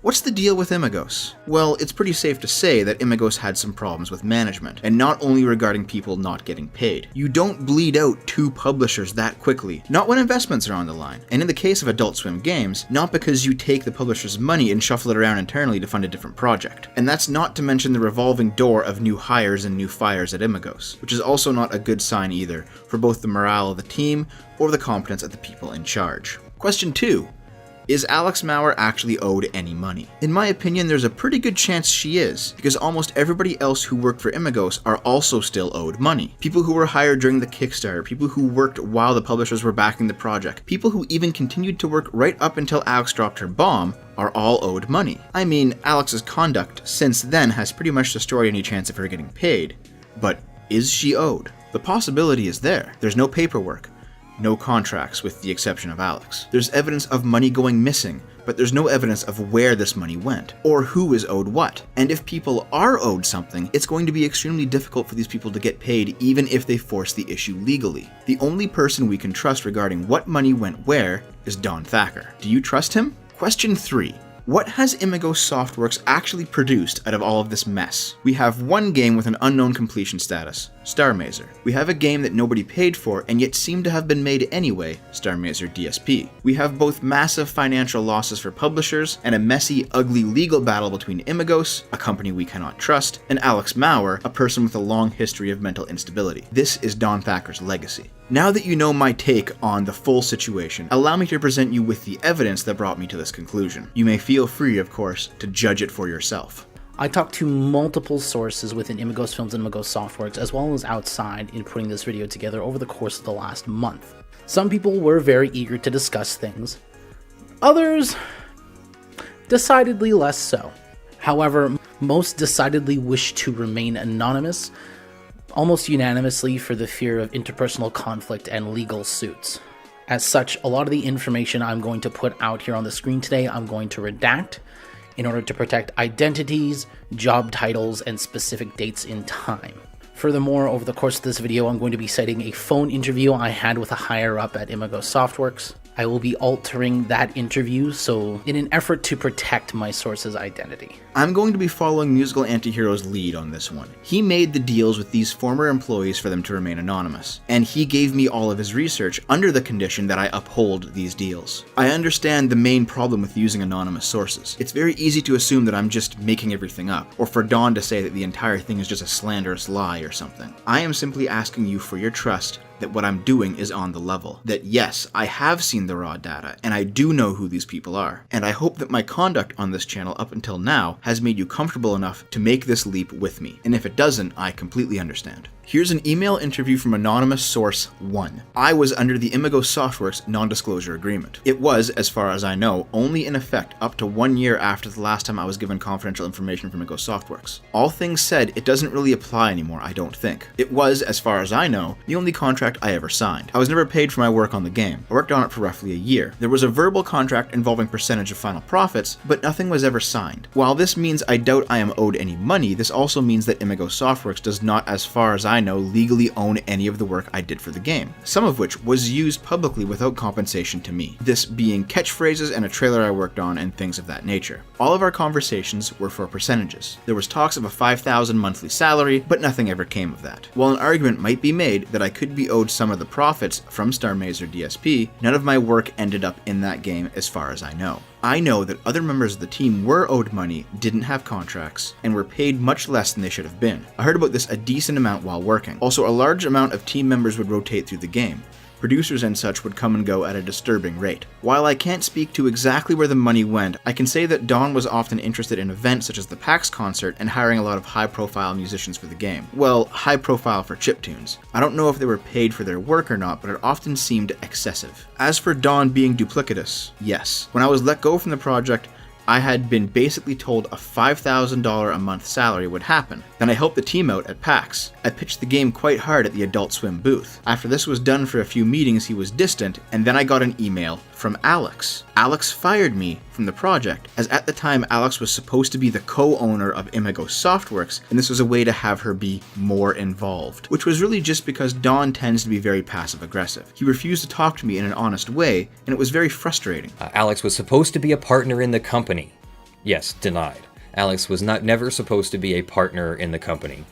What's the deal with Imagos? Well, it's pretty safe to say that Imagos had some problems with management, and not only regarding people not getting paid. You don't bleed out 2 publishers that quickly, not when investments are on the line. And in the case of Adult Swim Games, not because you take the publisher's money and shuffle it around internally to fund a different project. And that's not to mention the revolving door of new hires and new fires at Imagos, which is also not a good sign either for both the morale of the team or the competence of the people in charge. Question 2. Is Alex Mauer actually owed any money? In my opinion, there's a pretty good chance she is, because almost everybody else who worked for Imagos are also still owed money. People who were hired during the Kickstarter, people who worked while the publishers were backing the project, people who even continued to work right up until Alex dropped her bomb, are all owed money. I mean, Alex's conduct since then has pretty much destroyed any chance of her getting paid. But is she owed? The possibility is there. There's no paperwork. No contracts, with the exception of Alex. There's evidence of money going missing, but there's no evidence of where this money went, or who is owed what. And if people are owed something, it's going to be extremely difficult for these people to get paid even if they force the issue legally. The only person we can trust regarding what money went where is Don Thacker. Do you trust him? Question 3. What has Imago Softworks actually produced out of all of this mess? We have one game with an unknown completion status, Star Mazer. We have a game that nobody paid for and yet seemed to have been made anyway, Star Mazer DSP. We have both massive financial losses for publishers and a messy, ugly legal battle between Imagos, a company we cannot trust, and Alex Mauer, a person with a long history of mental instability. This is Don Thacker's legacy. Now that you know my take on the full situation, allow me to present you with the evidence that brought me to this conclusion. You may feel free, of course, to judge it for yourself. I talked to multiple sources within Imagos Films and Imago Softworks, as well as outside, in putting this video together over the course of the last month. Some people were very eager to discuss things. Others, decidedly less so. However, most decidedly wish to remain anonymous, almost unanimously for the fear of interpersonal conflict and legal suits. As such, a lot of the information I'm going to put out here on the screen today, I'm going to redact, in order to protect identities, job titles, and specific dates in time. Furthermore, over the course of this video, I'm going to be citing a phone interview I had with a higher up at Imago Softworks. I will be altering that interview, so in an effort to protect my source's identity. I'm going to be following Musical Antihero's lead on this one. He made the deals with these former employees for them to remain anonymous, and he gave me all of his research under the condition that I uphold these deals. I understand the main problem with using anonymous sources. It's very easy to assume that I'm just making everything up, or for Dawn to say that the entire thing is just a slanderous lie or something. I am simply asking you for your trust that what I'm doing is on the level. That yes, I have seen the raw data, and I do know who these people are. And I hope that my conduct on this channel up until now has made you comfortable enough to make this leap with me. And if it doesn't, I completely understand. Here's an email interview from Anonymous Source 1. I was under the Imago Softworks non-disclosure agreement. It was, as far as I know, only in effect up to 1 year after the last time I was given confidential information from Imago Softworks. All things said, it doesn't really apply anymore, I don't think. It was, as far as I know, the only contract I ever signed. I was never paid for my work on the game. I worked on it for roughly a year. There was a verbal contract involving percentage of final profits, but nothing was ever signed. While this means I doubt I am owed any money, this also means that Imago Softworks does not, as far as I know, legally own any of the work I did for the game, some of which was used publicly without compensation to me, this being catchphrases and a trailer I worked on and things of that nature. All of our conversations were for percentages. There was talks of a $5,000 monthly salary, but nothing ever came of that. While an argument might be made that I could be owed some of the profits from Star Mazer DSP, none of my work ended up in that game as far as I know. I know that other members of the team were owed money, didn't have contracts, and were paid much less than they should have been. I heard about this a decent amount while working. Also, a large amount of team members would rotate through the game. Producers and such would come and go at a disturbing rate. While I can't speak to exactly where the money went, I can say that Dawn was often interested in events such as the PAX concert and hiring a lot of high-profile musicians for the game. Well, high-profile for chiptunes. I don't know if they were paid for their work or not, but it often seemed excessive. As for Dawn being duplicitous, yes. When I was let go from the project, I had been basically told a $5,000 a month salary would happen. Then I helped the team out at PAX. I pitched the game quite hard at the Adult Swim booth. After this was done for a few meetings, he was distant, and then I got an email from Alex. Alex fired me from the project, as at the time Alex was supposed to be the co-owner of Imago Softworks, and this was a way to have her be more involved, which was really just because Dawn tends to be very passive-aggressive. He refused to talk to me in an honest way, and it was very frustrating. Alex was supposed to be a partner in the company. Yes, denied. Alex was never supposed to be a partner in the company.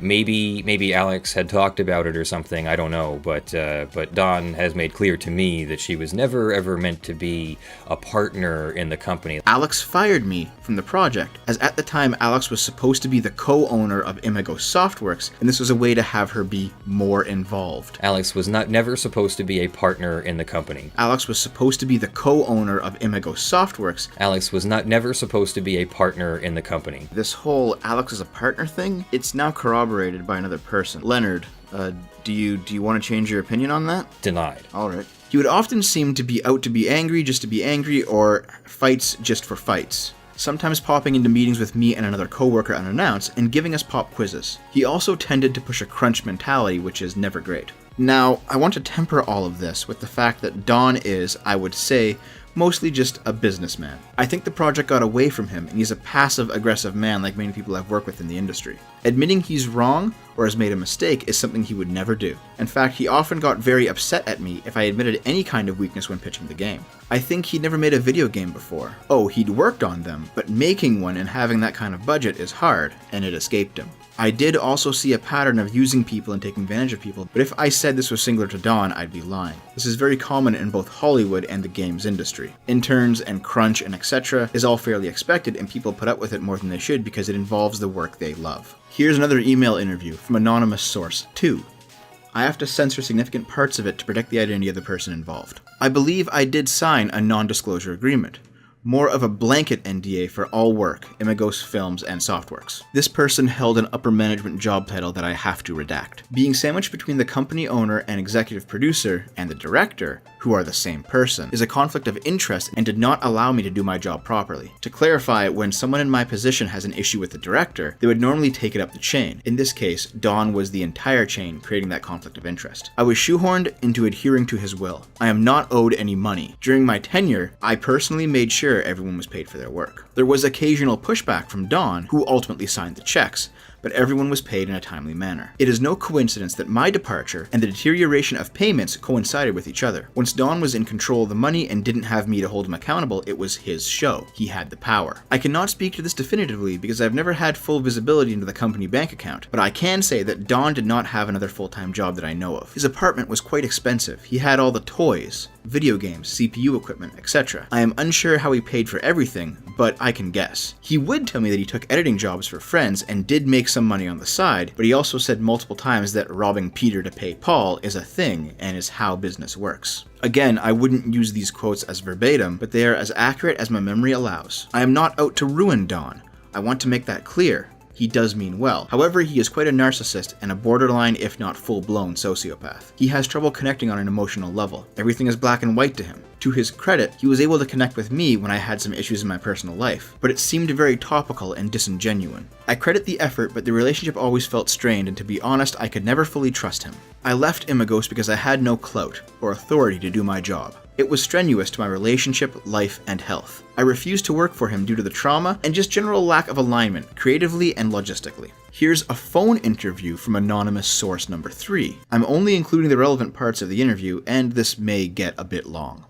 Maybe Alex had talked about it or something, I don't know, but Dawn has made clear to me that she was never ever meant to be a partner in the company. Alex fired me from the project, as at the time Alex was supposed to be the co-owner of Imago Softworks, and this was a way to have her be more involved. Alex was never supposed to be a partner in the company. Alex was supposed to be the co-owner of Imago Softworks. Want was never supposed to be a partner in the company. This whole Alex is a partner thing, it's now corroborated by another person. Leonard, do you want to change your opinion on that? Denied. Alright. He would often seem to be out to be angry just to be angry, or fights just for fights. Sometimes popping into meetings with me and another coworker unannounced and giving us pop quizzes. He also tended to push a crunch mentality, which is never great. Now, I want to temper all of this with the fact that Dawn is, I would say, mostly just a businessman. I think the project got away from him, and he's a passive-aggressive man like many people I've worked with in the industry. Admitting he's wrong or has made a mistake is something he would never do. In fact, he often got very upset at me if I admitted any kind of weakness when pitching the game. I think he'd never made a video game before. Oh, he'd worked on them, but making one and having that kind of budget is hard, and it escaped him. I did also see a pattern of using people and taking advantage of people, but if I said this was singular to Dawn, I'd be lying. This is very common in both Hollywood and the games industry. Interns and crunch and etc. is all fairly expected, and people put up with it more than they should because it involves the work they love. Here's another email interview from Anonymous Source 2. I have to censor significant parts of it to protect the identity of the person involved. I believe I did sign a non-disclosure agreement. More of a blanket NDA for all work, Imagos Films and Softworks. This person held an upper management job title that I have to redact. Being sandwiched between the company owner and executive producer and the director, who are the same person, is a conflict of interest and did not allow me to do my job properly. To clarify, when someone in my position has an issue with the director, they would normally take it up the chain. In this case, Dawn was the entire chain, creating that conflict of interest. I was shoehorned into adhering to his will. I am not owed any money. During my tenure, I personally made sure everyone was paid for their work. There was occasional pushback from Dawn, who ultimately signed the checks, but everyone was paid in a timely manner. It is no coincidence that my departure and the deterioration of payments coincided with each other. Once Don was in control of the money and didn't have me to hold him accountable, it was his show. He had the power. I cannot speak to this definitively because I've never had full visibility into the company bank account, but I can say that Don did not have another full-time job that I know of. His apartment was quite expensive. He had all the toys, video games, CPU equipment, etc. I am unsure how he paid for everything, but I can guess. He would tell me that he took editing jobs for friends and did make some money on the side, but he also said multiple times that robbing Peter to pay Paul is a thing and is how business works. Again, I wouldn't use these quotes as verbatim, but they are as accurate as my memory allows. I am not out to ruin Don. I want to make that clear. He does mean well. However, he is quite a narcissist and a borderline, if not full-blown, sociopath. He has trouble connecting on an emotional level. Everything is black and white to him. To his credit, he was able to connect with me when I had some issues in my personal life, but it seemed very topical and disingenuine. I credit the effort, but the relationship always felt strained, and to be honest, I could never fully trust him. I left Imagos because I had no clout or authority to do my job. It was strenuous to my relationship, life, and health. I refused to work for him due to the trauma and just general lack of alignment, creatively and logistically. Here's a phone interview from anonymous source number 3. I'm only including the relevant parts of the interview, and this may get a bit long.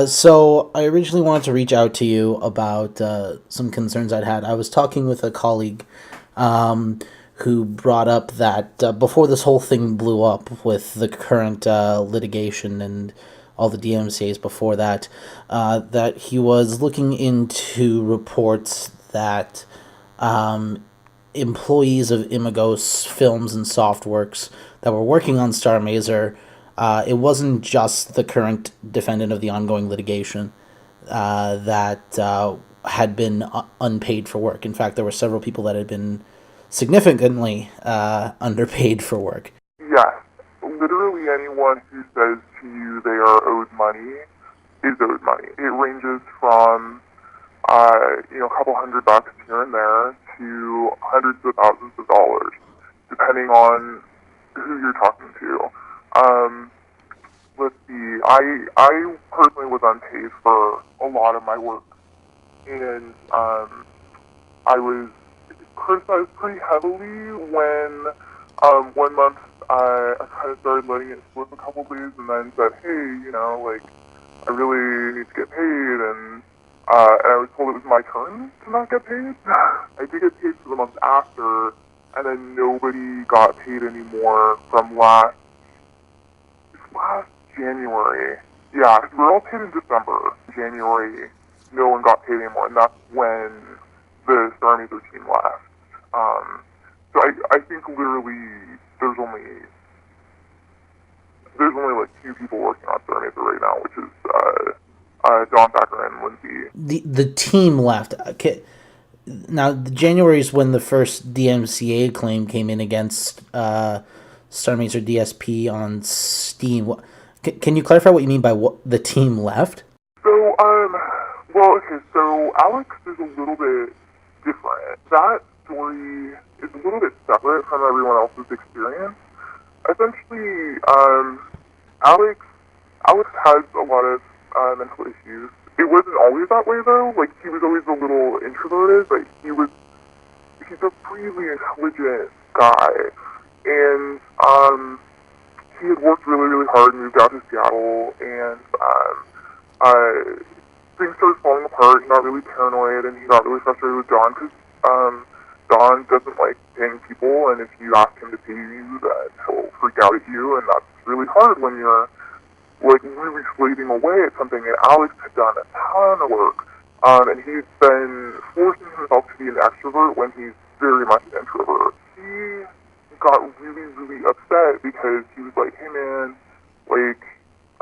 So I originally wanted to reach out to you about some concerns I'd had. I was talking with a colleague who brought up that before this whole thing blew up with the current litigation and all the DMCAs before that, that he was looking into reports that employees of Imagos Films and Softworks that were working on Star Mazer, it wasn't just the current defendant of the ongoing litigation that had been unpaid for work. In fact, there were several people that had been significantly underpaid for work. Yes. Literally anyone who says to you they are owed money is owed money. It ranges from, a couple $100 here and there to hundreds of thousands of dollars, depending on who you're talking to. Let's see, I personally was unpaid for a lot of my work, and I was criticized pretty heavily when 1 month I kind of started letting it slip a couple days and then said, hey, I really need to get paid, and I was told it was my turn to not get paid. I did get paid for the month after, and then nobody got paid anymore from last January. Yeah, we were all paid in December. January, no one got paid anymore, and that's when the Star Mazer team left. So I think literally there's only like 2 people working on Star Mazer right now, which is Don Thacker and Lindsay. The team left. Okay. Now, January is when the first DMCA claim came in against Star Mazer DSP on Steam. Can you clarify what you mean by what the team left? So, so Alex is a little bit different. That story is a little bit separate from everyone else's experience. Essentially, Alex has a lot of mental issues. It wasn't always that way though. Like, he was always a little introverted, but he's a really intelligent guy, and he had worked really, really hard and moved out to Seattle, and things started falling apart. He got really paranoid, and he got really frustrated with Don, because Don doesn't like paying people, and if you ask him to pay you, then he'll freak out at you, and that's really hard when you're really slaving away at something. And Alex had done a ton of work, and he's been forcing himself to be an extrovert when he's very much an introvert. He got really, really upset because he was like, hey man, I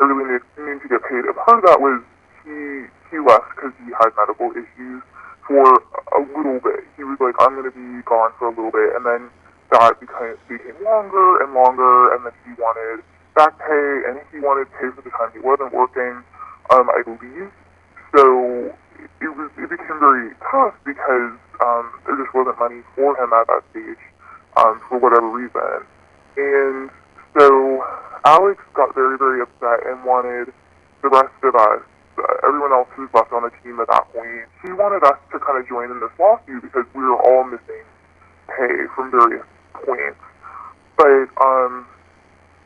really need to get paid. And part of that was he left because he had medical issues for a little bit. He was like, I'm going to be gone for a little bit, and then that became longer and longer, and then he wanted back pay, and he wanted pay for the time he wasn't working, I believe. So it became very tough because there just wasn't money for him at that stage, for whatever reason. And so Alex got very, very upset and wanted the rest of us everyone else who's left on the team at that point, he wanted us to kind of join in this lawsuit because we were all missing pay from various points. But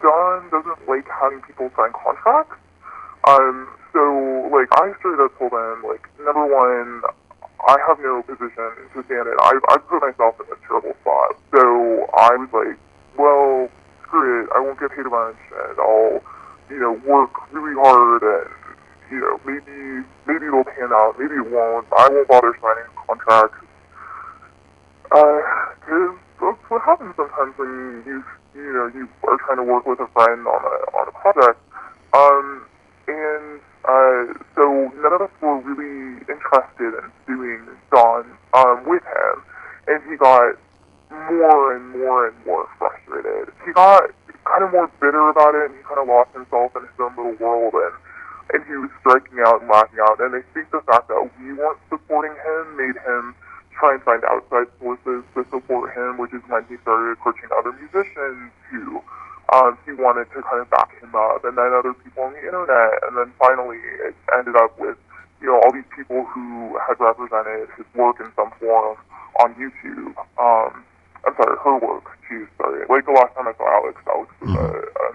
Don doesn't like having people sign contracts. So, like, I straight up told him, like, number one, I have no position to stand in. I've put myself in a terrible spot. So I was like, well, screw it. I won't get paid a bunch, and I'll, work really hard, and, maybe it'll pan out. Maybe it won't. I won't bother signing a contract. Because that's what happens sometimes when you are trying to work with a friend on a project. So none of us were really interested in suing Don with him, and he got more and more and more frustrated. He got kind of more bitter about it, and he kind of lost himself in his own little world, and he was striking out and lashing out. And I think the fact that we weren't supporting him made him try and find outside sources to support him, which is when he started approaching other musicians who he wanted to kind of back him up, and then other people on the internet, and then finally it ended up with, all these people who had represented his work in some form on YouTube. I'm sorry, her work. Geez, sorry. Like the last time I saw Alex was a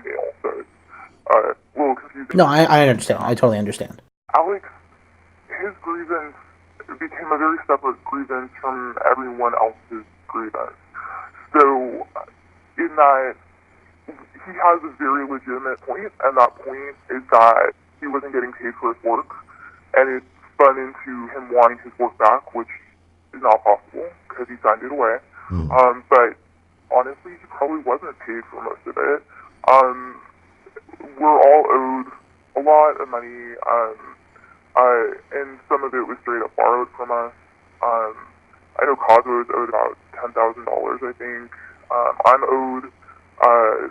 male, so it's a little confusing. No, I understand. I totally understand. Alex, his grievance became a very separate grievance from everyone else's grievance. So, in that, he has a very legitimate point, and that point is that he wasn't getting paid for his work, and it spun into him wanting his work back, which is not possible, because he signed it away. But honestly, he probably wasn't paid for most of it. We're all owed a lot of money, and some of it was straight up borrowed from us. I know Cosmo is owed about $10,000, I think. I'm owed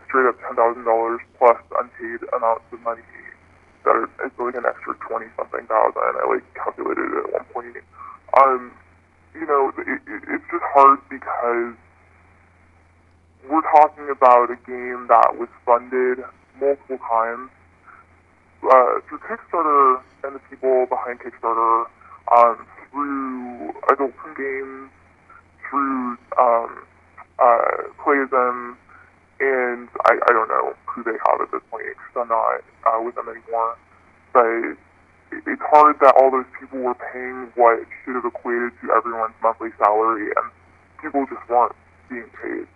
straight up $10,000 plus unpaid amounts of money that it's like an extra 20-something thousand. I calculated it at one point. It's just hard because we're talking about a game that was funded multiple times through Kickstarter and the people behind Kickstarter, through Adult Swim Games, through Playism, and I don't know who they have at this point because I'm not with them anymore. But it's hard that all those people were paying what should have equated to everyone's monthly salary, and people just weren't being paid.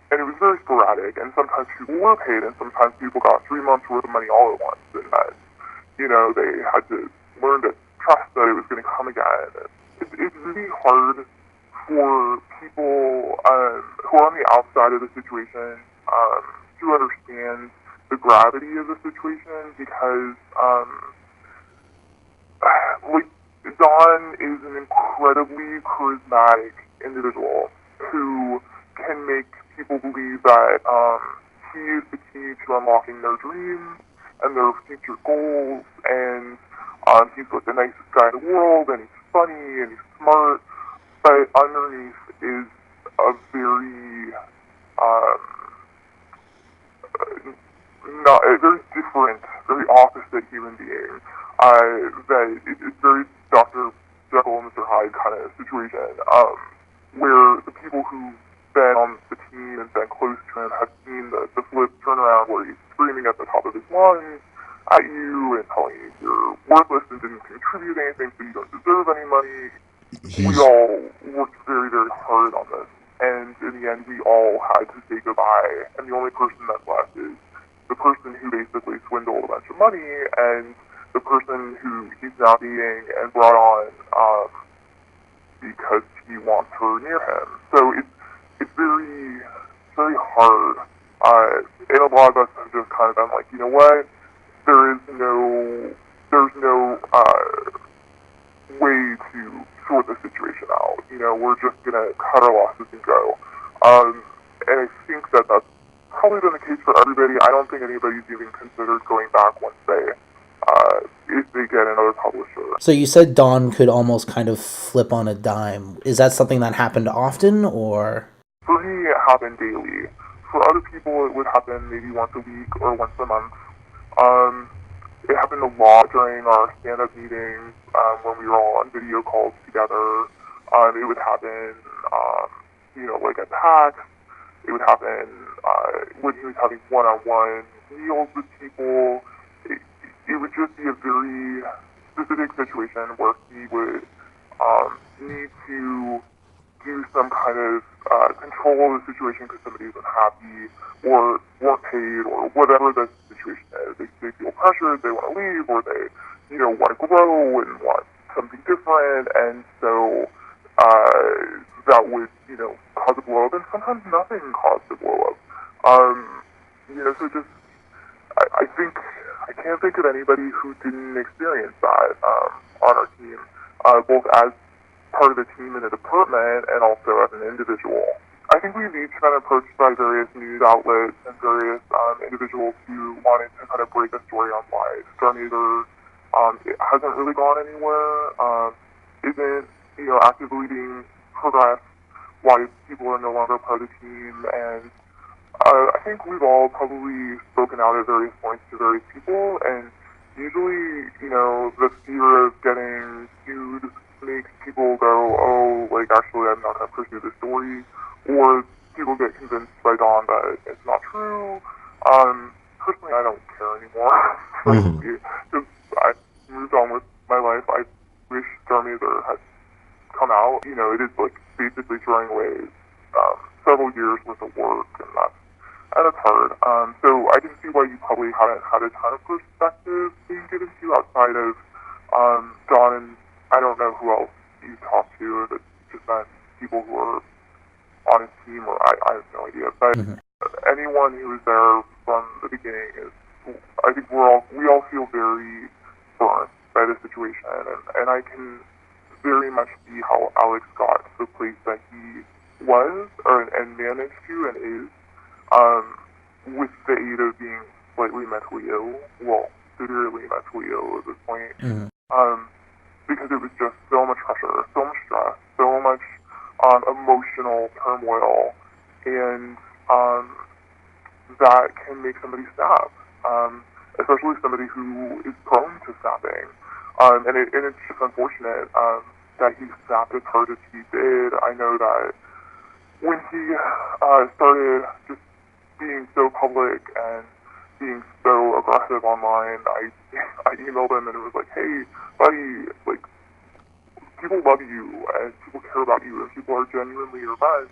And it was very sporadic, and sometimes people were paid, and sometimes people got 3 months worth of money all at once, and that, they had to learn to trust that it was going to come again. It's really hard for people who are on the outside of the situation to understand the gravity of the situation, because Don is an incredibly charismatic individual who can make people believe that he is the key to unlocking their dreams and their future goals, and he's like the nicest guy in the world, and he's funny, and he's smart, but underneath is a very not a very different, very opposite human being. That it's very Dr. Jekyll and Mr. Hyde kind of situation, where the people who've been on the team and been close to him have seen the flip turnaround where he's screaming at the top of his lungs at you and telling you you're worthless and didn't contribute anything, so you don't deserve any money. We all worked very, very hard on this, and in the end we all had to say goodbye, and the only person that's left is the person who basically swindled a bunch of money, and the person who he's now dating and brought on because he wants her near him. So it's very, very hard. And a lot of us have just kind of been like, you know what? There's no way to sort the situation out. We're just gonna cut our losses and go. And I think that's probably been the case for everybody. I don't think anybody's even considered going back once if they get another publisher. So you said Don could almost kind of flip on a dime. Is that something that happened often, or? For me, it happened daily. For other people, it would happen maybe once a week or once a month. it happened a lot during our stand-up meetings when we were all on video calls together. It would happen, like at PAX. It would happen when he was having one-on-one meals with people. It would just be a very specific situation where he would need to do some kind of control the situation because somebody was unhappy or weren't paid or whatever the situation is. They feel pressured, they want to leave, or they, want to grow and want something different, and so that would, cause a blow up, and sometimes nothing caused a blow up. So just, I think, I can't think of anybody who didn't experience that on our team, both as part of the team in a department and also as an individual. I think we've each been approached by various news outlets and various individuals who wanted to kind of break a story on why Starmazer it hasn't really gone anywhere, isn't actively being progressed, why people are no longer part of the team, and I think we've all probably spoken out at various points to various people, and usually, the fear of getting sued makes people go, oh, actually I'm not going to pursue this story, or people get convinced by Dawn that it's not true. Personally, I don't care anymore, because I moved on with my life. I wish Starmazer had come out. It is, basically throwing away several years worth of work, and that's hard. So I can see why you probably haven't had a ton of perspective being given to you outside of Dawn, and I don't know who else you talked to, if it's just been people who are on his team, or I have no idea. But anyone who was there from the beginning I think we all feel very burnt by the situation, and I can very much see how Alex got to the place that he was, and managed to, and is, with the aid of being slightly mentally ill, well, severely mentally ill at this point, because it was just so much pressure, so much stress, so much emotional turmoil, and that can make somebody snap, especially somebody who is prone to snapping, and it's just unfortunate that he snapped as hard as he did. I know that when he started just being so public and being so aggressive online, I emailed him and it was like, hey, buddy, people love you and people care about you and people are genuinely your best,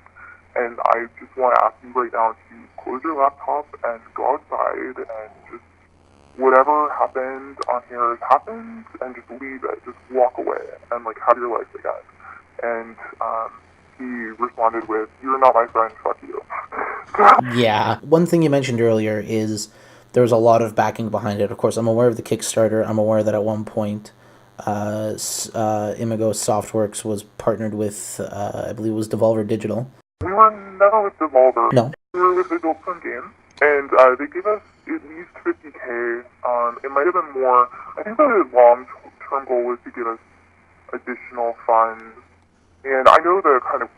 and I just want to ask you right now to close your laptop and go outside and just whatever happened on here has happened, and just leave it, just walk away and have your life again. And he responded with, "You're not my friend, fuck you." Yeah. One thing you mentioned earlier is there's a lot of backing behind it. Of course, I'm aware of the Kickstarter. I'm aware that at one point Imago Softworks was partnered with, I believe it was Devolver Digital. We were never with Devolver. No. We were with Adult Swim Games, and they gave us at least $50K. It might have been more. I think the long-term goal was to give us additional funds. And I know the kind of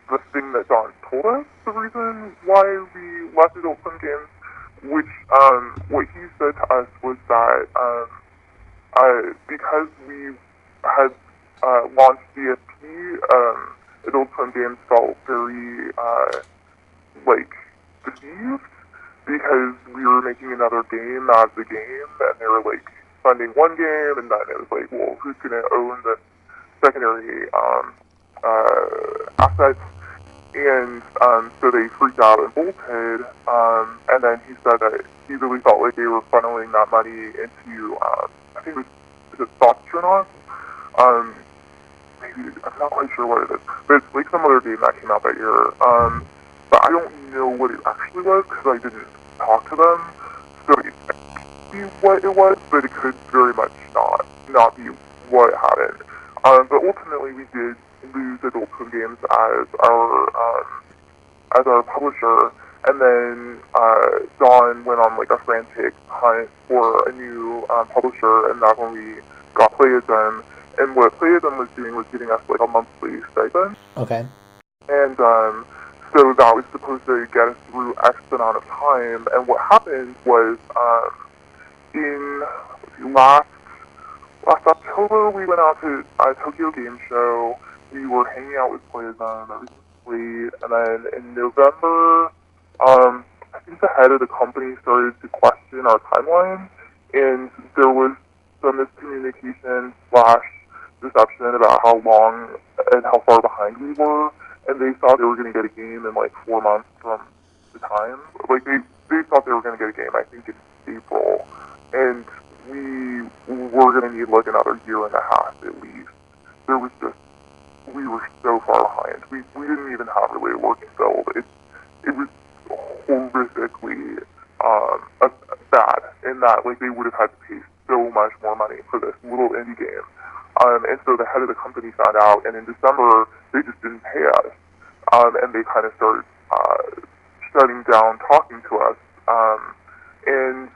the thing that Don told us, the reason why we left Adult Swim Games, which what he said to us was that because we had launched DSP, Adult Swim Games felt very deceived, because we were making another game as the game, and they were funding one game, and then it was well, who's going to own the secondary assets? And so they freaked out and bolted, and then he said that he really felt like they were funneling that money into, I think it was Thoughts. Maybe, I'm not quite sure what it is, but it's some other game that came out that year. But I don't know what it actually was, because I didn't talk to them, so it might be what it was, but it could very much not be what happened. But ultimately we did lose Adult Swim Games as our publisher, and then Dawn went on a frantic hunt for a new publisher, and that's when we got Playism. And what Playism was doing was giving us a monthly stipend. Okay. And so that was supposed to get us through X amount of time. And what happened was in see, last October we went out to Tokyo Game Show. We were hanging out with Playzone. Everything was great. And then in November, I think the head of the company started to question our timeline, and there was some miscommunication / deception about how long and how far behind we were, and they thought they were going to get a game in like 4 months from the time. Like they thought they were going to get a game, I think, in April, and we were going to need like another year and a half at least. We were so far behind. We didn't even have really a working build. It was horrifically bad in that like they would have had to pay so much more money for this little indie game. And so the head of the company found out, and in December they just didn't pay us, and they kind of started shutting down talking to us. And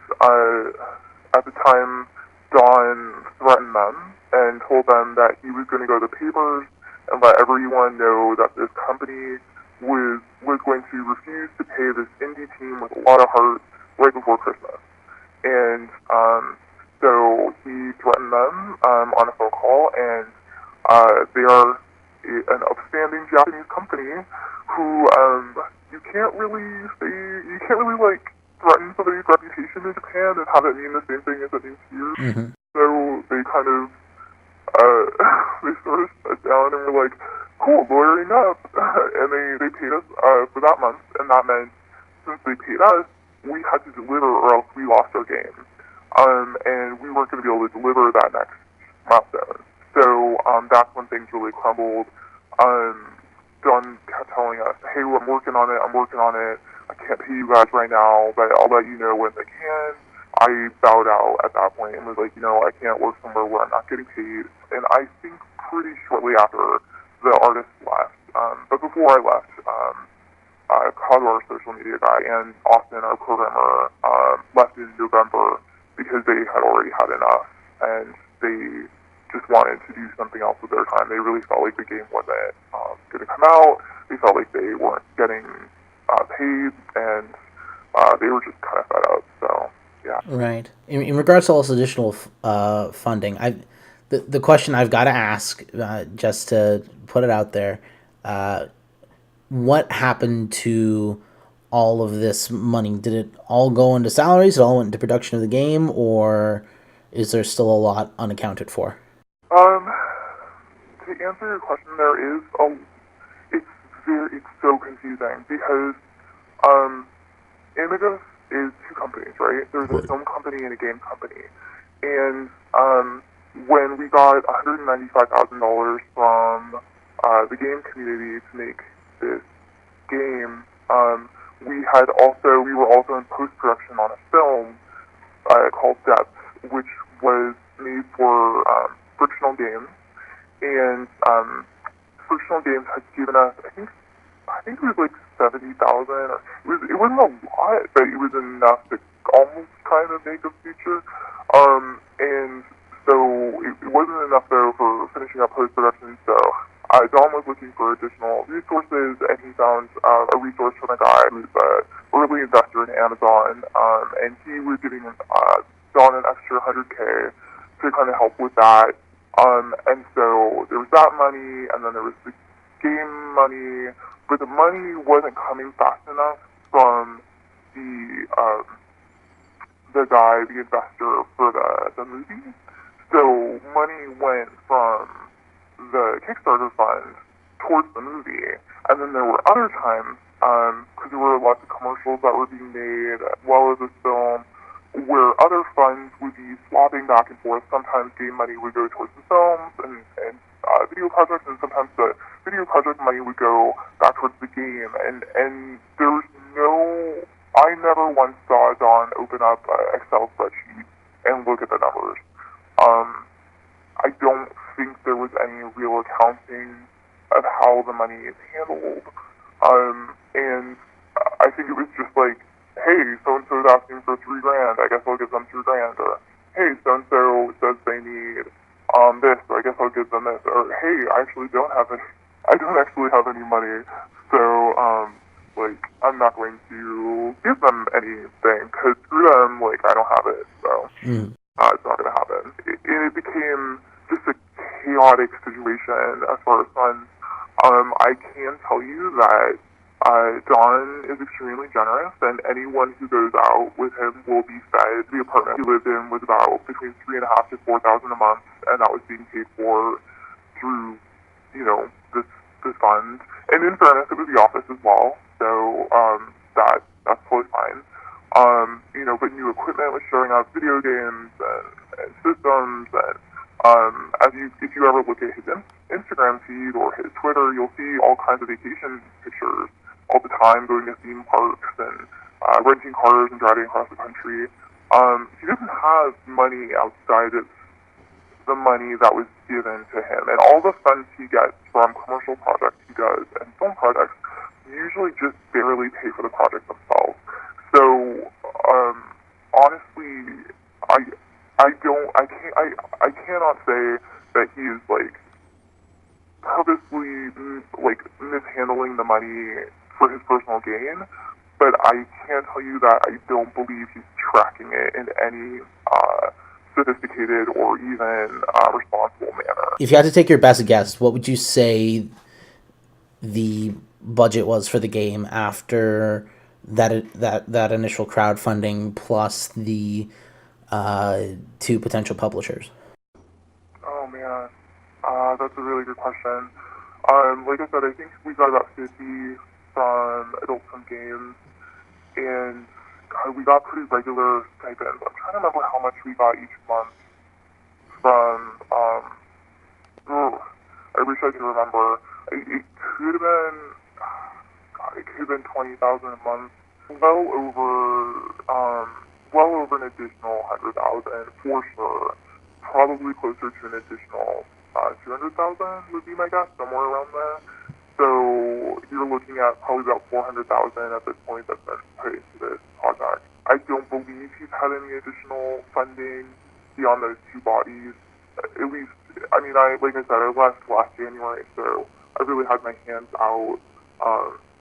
at the time, Don threatened them and told them that he was going to go to the papers and let everyone know that this company was going to refuse to pay this indie team with a lot of heart right before Christmas. And so he threatened them on a phone call, and they are an upstanding Japanese company who you can't really like threaten somebody's reputation in Japan and have it mean the same thing as it means here. Mm-hmm. So they kind of they sort of shut down and were like, cool, lawyering up. And they paid us for that month, and that meant since they paid us, we had to deliver or else we lost our game. And we weren't going to be able to deliver that next milestone. So that's when things really crumbled. John kept telling us, hey, I'm working on it. I can't pay you guys right now, but I'll let you know when I can. I bowed out at that point and was like, I can't work somewhere where I'm not getting paid. And I think pretty shortly after the artist left, but before I left, Connor, our social media guy, and Austin, our programmer, left in November because they had already had enough, and they just wanted to do something else with their time. They really felt like the game wasn't going to come out. They felt like they weren't getting paid, and they were just kind of fed up. So, yeah. Right. In regards to all this additional funding, the question I've got to ask, just to put it out there, what happened to all of this money? Did it all go into salaries? It all went into production of the game, or is there still a lot unaccounted for? To answer your question, it's so confusing because Imago is two companies, right? There's a film company and a game company, and when we got $195,000 from the game community to make this game, we were also in post-production on a film called Depth, which was made for Frictional Games, and Frictional Games had given us, I think it was like $70,000. It wasn't a lot, but it was enough to almost kind of make a feature. And so it wasn't enough though for finishing up post-production. So Don was looking for additional resources, and he found a resource from a guy who's an early investor in Amazon, and he was giving Don an extra $100K to kind of help with that. And so there was that money, and then there was the game money, but the money wasn't coming fast enough from the guy, the investor for the movie. So money went from the Kickstarter fund towards the movie, and then there were other times, because there were lots of commercials that were being made, as well as this film, where other funds would be swapping back and forth. Sometimes game money would go towards the films and video projects, and sometimes the video project money would go back towards the game. And there was I never once saw Don open up an Excel spreadsheet and look at the numbers. I don't think there was any real accounting of how the money is handled. And I think it was just like, hey, so-and-so's asking for $3,000, I guess I'll give them $3,000. Or, hey, so-and-so says they need this, so I guess I'll give them this. Or, hey, I don't actually have any money, so, I'm not going to give them anything, because through them, I don't have it, so. it's not going to happen. It became just a chaotic situation as far as funds. I can tell you that Don is extremely generous, and anyone who goes out with him will be fed. The apartment he lived in was about between $3,500 to $4,000 a month, and that was being paid for through, this fund. And in fairness, it was the office as well, so that's totally fine. But new equipment was showing up, video games and systems, and if you ever look at his Instagram feed or his Twitter, you'll see all kinds of vacation pictures all the time, going to theme parks and renting cars and driving across the country. He doesn't have money outside of the money that was given to him, and all the funds he gets from commercial projects he does and film projects usually just barely pay for the project themselves. So honestly, I cannot say that he is purposely mishandling the money for his personal gain, but I can tell you that I don't believe he's tracking it in any sophisticated or even responsible manner. If you had to take your best guess, what would you say the budget was for the game after that initial crowdfunding plus the two potential publishers? Oh man, that's a really good question. Like I said, I think we got about 50 from Adult Swim Games, and we got pretty regular stipends. I'm trying to remember how much we got each month from, I wish I could remember. It could have been, it could have been 20,000 a month. Well over an additional 100,000 for sure. Probably closer to an additional 200,000 would be my guess, somewhere around there. So you're looking at probably about 400,000 at this point that's been put into this project. I don't believe he's had any additional funding beyond those two bodies. At least, like I said, I left last January, so I really had my hands out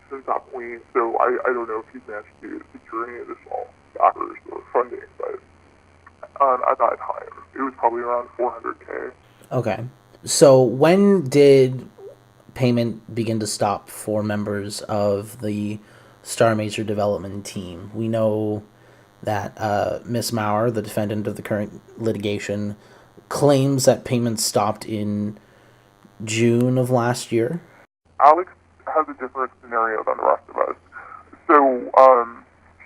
since that point. So I don't know if he's managed to secure any additional backers or funding, but at that time, it was probably around 400K. Okay. So when did payment begin to stop for members of the Star Mazer development team? We know that Miss Maurer, the defendant of the current litigation, claims that payments stopped in June of last year. Alex has a different scenario than the rest of us. So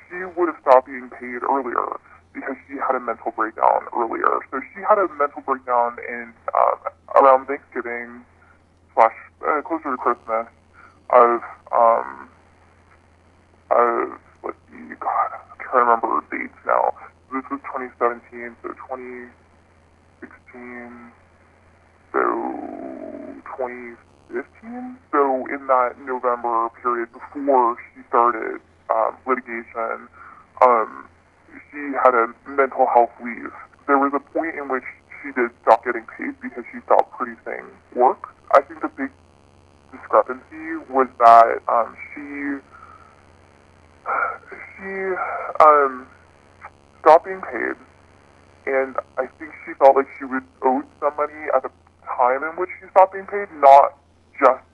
she would have stopped being paid earlier because she had a mental breakdown earlier. So she had a mental breakdown in around Thanksgiving / closer to Christmas of let's see, God, I'm trying to remember dates now. This was 2017, so 2016, so 2015. So in that November period before she started litigation, she had a mental health leave. There was a point in which she did stop getting paid because she stopped producing work. I think the big discrepancy was that she stopped being paid, and I think she felt like she was owed some money at the time in which she stopped being paid, not just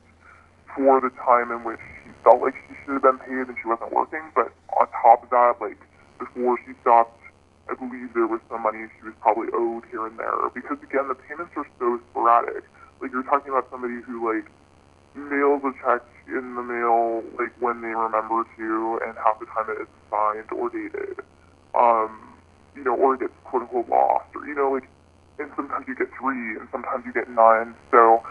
for the time in which she felt like she should have been paid and she wasn't working, but on top of that, before she stopped, I believe there was some money she was probably owed here and there, because again, the payments are so sporadic. You're talking about somebody who mails a check in the mail when they remember to, and half the time it isn't signed or dated, or it gets quote unquote lost, or and sometimes you get 3 and sometimes you get none. So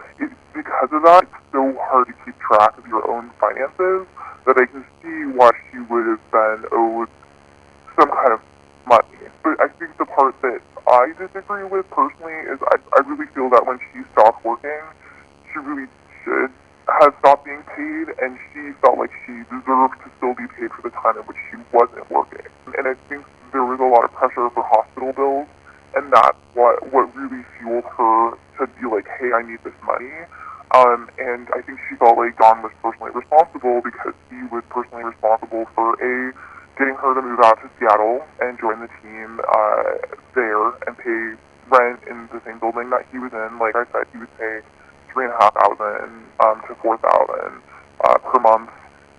because of that, it's so hard to keep track of your own finances that I can see why she would have been owed some kind of money. But I think the part that I disagree with personally is I really feel that when she stopped working, she really should have stopped being paid, and she felt like she deserved to still be paid for the time in which she wasn't working. And I think there was a lot of pressure for hospital bills, and that's what really fueled her to be like, hey, I need this money. And I think she felt like Don was personally responsible because he was personally responsible for getting her to move out to Seattle and join the team there and pay rent in the same building that he was in. Like I said, he was paying $3,500 to $4,000 per month,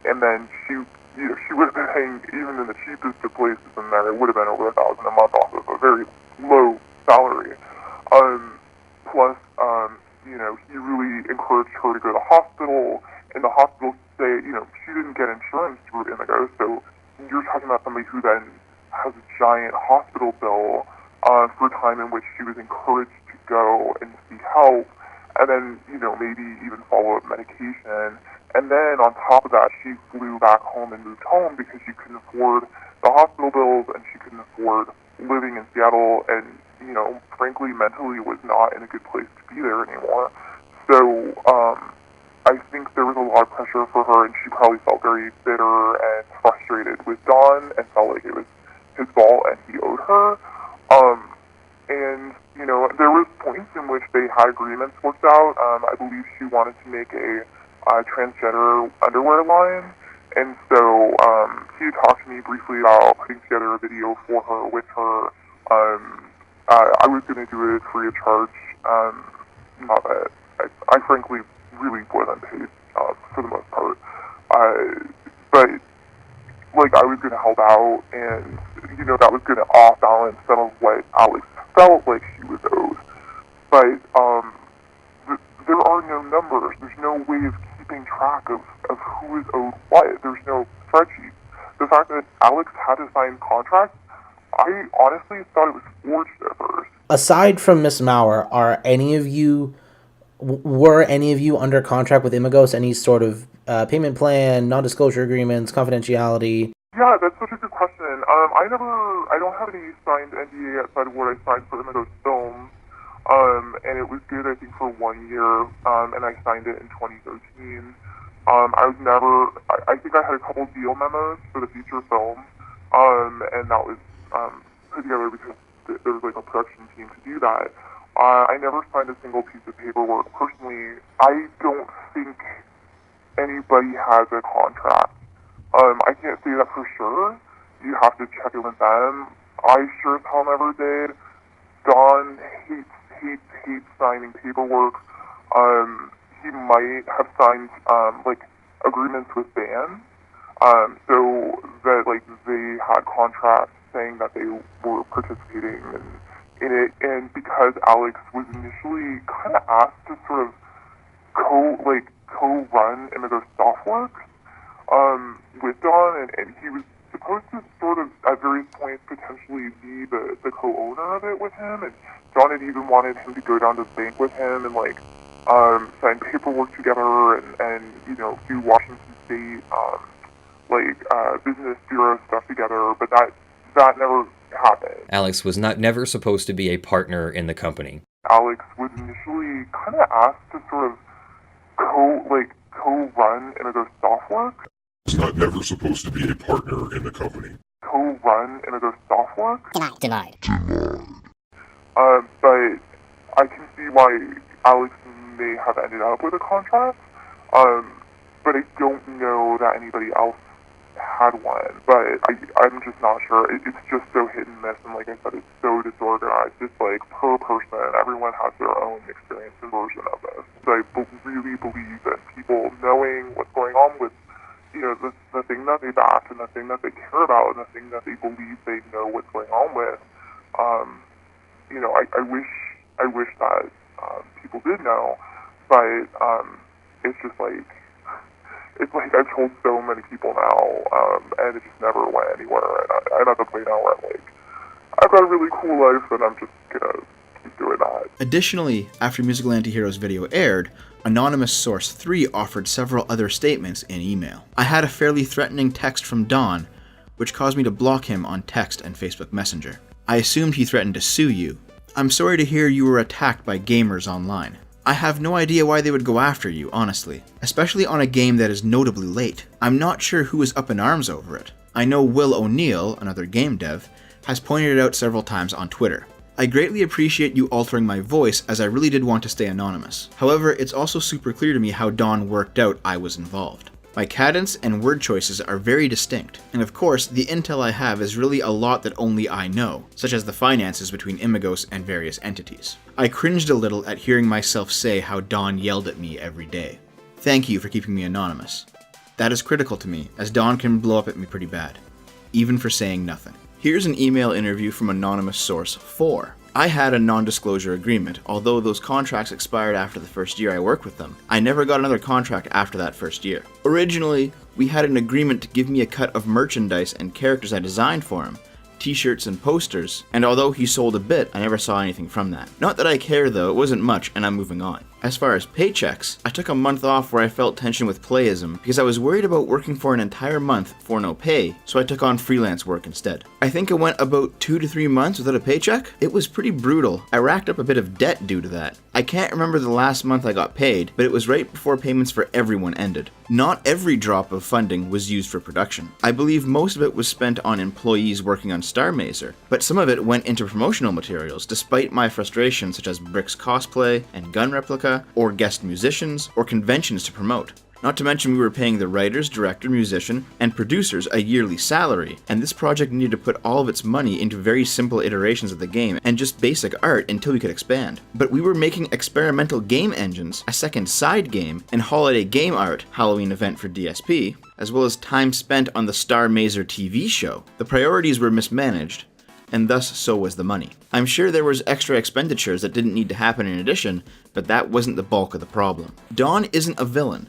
and then she would have been paying, even in the cheapest of places in there, it would have been over $1,000 a month off of a very low salary. Plus, he really encouraged her to go to the hospital, and the hospital say, she didn't get insurance through Imago, so you're talking about somebody who then has a giant hospital bill for time in which she was encouraged to go and seek help, and then, maybe even follow up medication. And then on top of that, she flew back home and moved home because she couldn't afford the hospital bills and she couldn't afford living in Seattle, and, frankly, mentally was not in a good place to be there anymore. So, I think there was a lot of pressure for her, and she probably felt very bitter and frustrated with Don and felt like it was his fault and he owed her. And, there was points in which they had agreements worked out. I believe she wanted to make a transgender underwear line, and so he talked to me briefly about putting together a video for her with her. I was going to do it free of charge. Not that I frankly really wasn't paid for the most part, but I was going to help out, and that was going to off balance some of what Alex felt like she was owed. But there are no numbers. There's no way of keeping track of who is owed what. There's no spreadsheet. The fact that Alex had to sign contracts, I honestly thought it was forged at first. Aside from Miss Maurer, were any of you under contract with Imagos? Any sort of payment plan, non-disclosure agreements, confidentiality? Yeah, that's such a good question. I don't have any signed NDA outside of what I signed for Imago's films. And it was good, I think, for 1 year, and I signed it in 2013. I think I had a couple deal memos for the feature film, and that was put together because there was a production team to do that. I never signed a single piece of paperwork. Personally, I don't think anybody has a contract. I can't say that for sure. You have to check it with them. I sure as hell never did. Don hates signing paperwork. He might have signed agreements with bands, so that they had contracts saying that they were participating in it. And because Alex was initially kind of asked to sort of co-run Imago Softworks with Don, and he was supposed to sort of at various points potentially be the co-owner of it with him, and Don had even wanted him to go down to the bank with him and sign paperwork together and do Washington State business bureau stuff together, but that never happened. Alex was never supposed to be a partner in the company. Alex was initially kind of asked to sort of co-run Imago Softworks. Was never supposed to be a partner in the company. Co-run Imago Softworks. Denied. But I can see why Alex may have ended up with a contract. But I don't know that anybody else had one. But I'm just not sure. It's just so hit and miss, and like I said, it's so disorganized. It's per person, everyone has their own experience and version of this. So I really believe that people knowing what's going on with the thing that they back and the thing that they care about and the thing that they believe they know what's going on with, I wish that people did know, but it's just I've told so many people now, and it just never went anywhere, and I'm at the point now where I've got a really cool life, and I'm just gonna keep doing that. Additionally, after Musical Antihero's video aired, Anonymous Source 3 offered several other statements in email. I had a fairly threatening text from Don, which caused me to block him on text and Facebook Messenger. I assumed he threatened to sue you. I'm sorry to hear you were attacked by gamers online. I have no idea why they would go after you, honestly, especially on a game that is notably late. I'm not sure who is up in arms over it. I know Will O'Neill, another game dev, has pointed it out several times on Twitter. I greatly appreciate you altering my voice, as I really did want to stay anonymous. However, it's also super clear to me how Don worked out I was involved. My cadence and word choices are very distinct, and of course, the intel I have is really a lot that only I know, such as the finances between Imagos and various entities. I cringed a little at hearing myself say how Don yelled at me every day. Thank you for keeping me anonymous. That is critical to me, as Don can blow up at me pretty bad, even for saying nothing. Here's an email interview from anonymous source 4. I had a non-disclosure agreement, although those contracts expired after the first year I worked with them. I never got another contract after that first year. Originally, we had an agreement to give me a cut of merchandise and characters I designed for him, t-shirts and posters, and although he sold a bit, I never saw anything from that. Not that I care though, it wasn't much, and I'm moving on. As far as paychecks, I took a month off where I felt tension with playism because I was worried about working for an entire month for no pay, so I took on freelance work instead. I think it went about 2 to 3 months without a paycheck. It was pretty brutal. I racked up a bit of debt due to that. I can't remember the last month I got paid, but it was right before payments for everyone ended. Not every drop of funding was used for production. I believe most of it was spent on employees working on Star Mazer, but some of it went into promotional materials despite my frustration, such as Brick's cosplay and gun replica, or guest musicians, or conventions to promote. Not to mention we were paying the writers, director, musician, and producers a yearly salary, and this project needed to put all of its money into very simple iterations of the game and just basic art until we could expand. But we were making experimental game engines, a second side game, and holiday game art, Halloween event for DSP, as well as time spent on the Star Mazer TV show. The priorities were mismanaged, and thus so was the money. I'm sure there was extra expenditures that didn't need to happen in addition, but that wasn't the bulk of the problem. Don isn't a villain.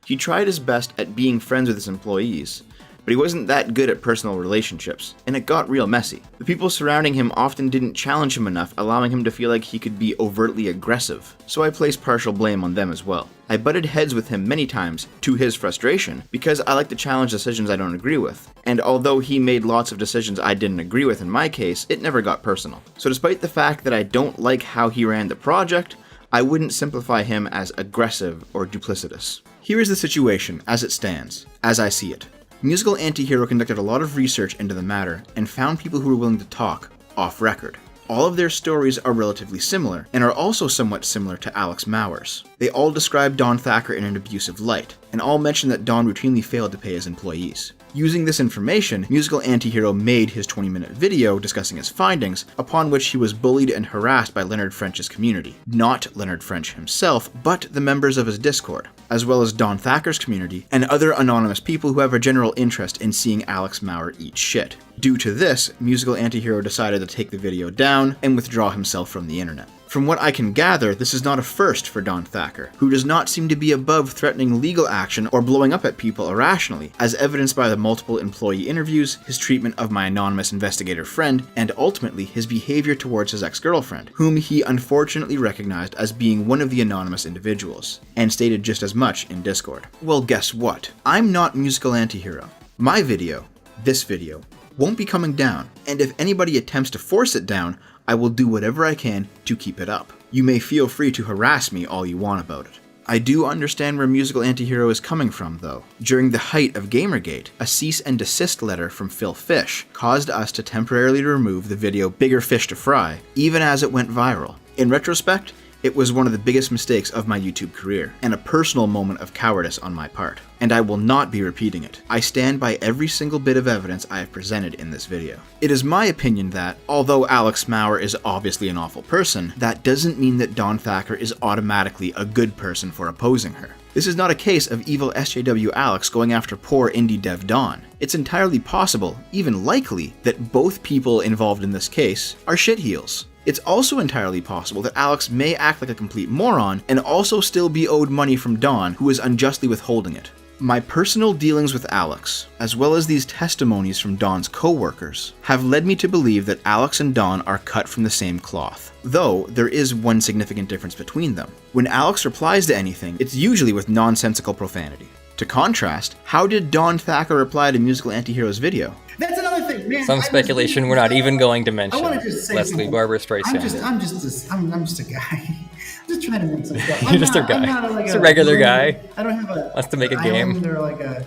He tried his best at being friends with his employees, but he wasn't that good at personal relationships, and it got real messy. The people surrounding him often didn't challenge him enough, allowing him to feel like he could be overtly aggressive, so I place partial blame on them as well. I butted heads with him many times, to his frustration, because I like to challenge decisions I don't agree with, and although he made lots of decisions I didn't agree with in my case, it never got personal. So despite the fact that I don't like how he ran the project, I wouldn't simplify him as aggressive or duplicitous. Here is the situation, as it stands, as I see it. Musical Antihero conducted a lot of research into the matter and found people who were willing to talk off record. All of their stories are relatively similar, and are also somewhat similar to Alex Maurer's. They all describe Don Thacker in an abusive light, and all mention that Don routinely failed to pay his employees. Using this information, Musical Antihero made his 20-minute video discussing his findings, upon which he was bullied and harassed by Leonard French's community. Not Leonard French himself, but the members of his Discord, as well as Don Thacker's community, and other anonymous people who have a general interest in seeing Alex Maurer eat shit. Due to this, Musical Antihero decided to take the video down and withdraw himself from the internet. From what I can gather, this is not a first for Don Thacker, who does not seem to be above threatening legal action or blowing up at people irrationally, as evidenced by the multiple employee interviews, his treatment of my anonymous investigator friend, and ultimately his behavior towards his ex-girlfriend, whom he unfortunately recognized as being one of the anonymous individuals, and stated just as much in Discord. Well, guess what? I'm not Musical Antihero. My video, this video, won't be coming down, and if anybody attempts to force it down, I will do whatever I can to keep it up. You may feel free to harass me all you want about it. I do understand where Musical Antihero is coming from, though. During the height of Gamergate, a cease and desist letter from Phil Fish caused us to temporarily remove the video Bigger Fish to Fry, even as it went viral. In retrospect, it was one of the biggest mistakes of my YouTube career, and a personal moment of cowardice on my part. And I will not be repeating it. I stand by every single bit of evidence I have presented in this video. It is my opinion that, although Alex Maurer is obviously an awful person, that doesn't mean that Don Thacker is automatically a good person for opposing her. This is not a case of evil SJW Alex going after poor indie dev Don. It's entirely possible, even likely, that both people involved in this case are shitheels. It's also entirely possible that Alex may act like a complete moron and also still be owed money from Don, who is unjustly withholding it. My personal dealings with Alex, as well as these testimonies from Don's co-workers, have led me to believe that Alex and Don are cut from the same cloth. Though, there is one significant difference between them. When Alex replies to anything, it's usually with nonsensical profanity. To contrast, how did Don Thacker reply to Musical Antihero's video? That's another thing, man. Some speculation we're not even going to mention. I want to just say Leslie Barbara Streisand. I'm just a guy. I'm just trying to make some stuff. You're just a guy. Just a regular guy. I don't have a wants to make a game. Or like a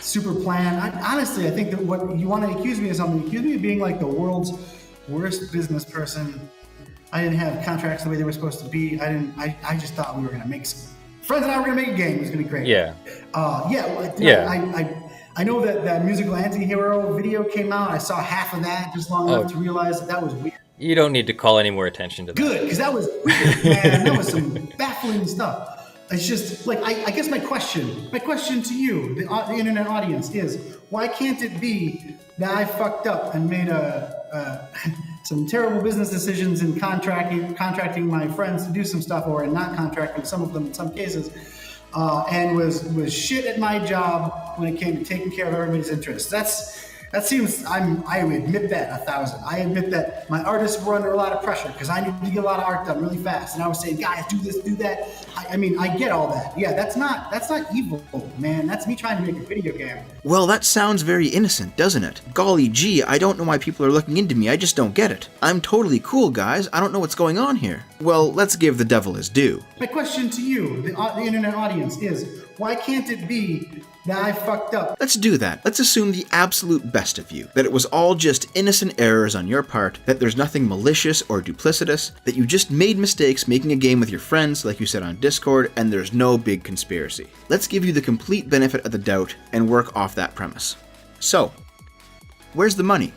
super plan. Honestly, I think that what you want to accuse me of something. Accuse me of being like the world's worst business person. I didn't have contracts the way they were supposed to be. I just thought we were gonna make some. friends and I were gonna make a game. It was gonna be great. Yeah. Yeah. I know that that musical anti-hero video came out. I saw half of that just long enough to realize that was weird. You don't need to call any more attention to that. Good, because that was weird, man. That was some baffling stuff. It's just like I guess my question to you, the internet audience, is why can't it be that I fucked up and made some terrible business decisions in contracting my friends to do some stuff, or in not contracting some of them in some cases, and was shit at my job when it came to taking care of everybody's interests. That seems, I admit that 1,000. I admit that my artists were under a lot of pressure because I needed to get a lot of art done really fast. And I was saying, guys, do this, do that. I mean, I get all that. Yeah, that's not evil, man. That's me trying to make a video game. Well, that sounds very innocent, doesn't it? Golly gee, I don't know why people are looking into me. I just don't get it. I'm totally cool, guys. I don't know what's going on here. Well, let's give the devil his due. My question to you, the internet audience, is why can't it be that I fucked up? Let's do that. Let's assume the absolute best of you. That it was all just innocent errors on your part, that there's nothing malicious or duplicitous, that you just made mistakes making a game with your friends, like you said on Discord, and there's no big conspiracy. Let's give you the complete benefit of the doubt and work off that premise. So, where's the money?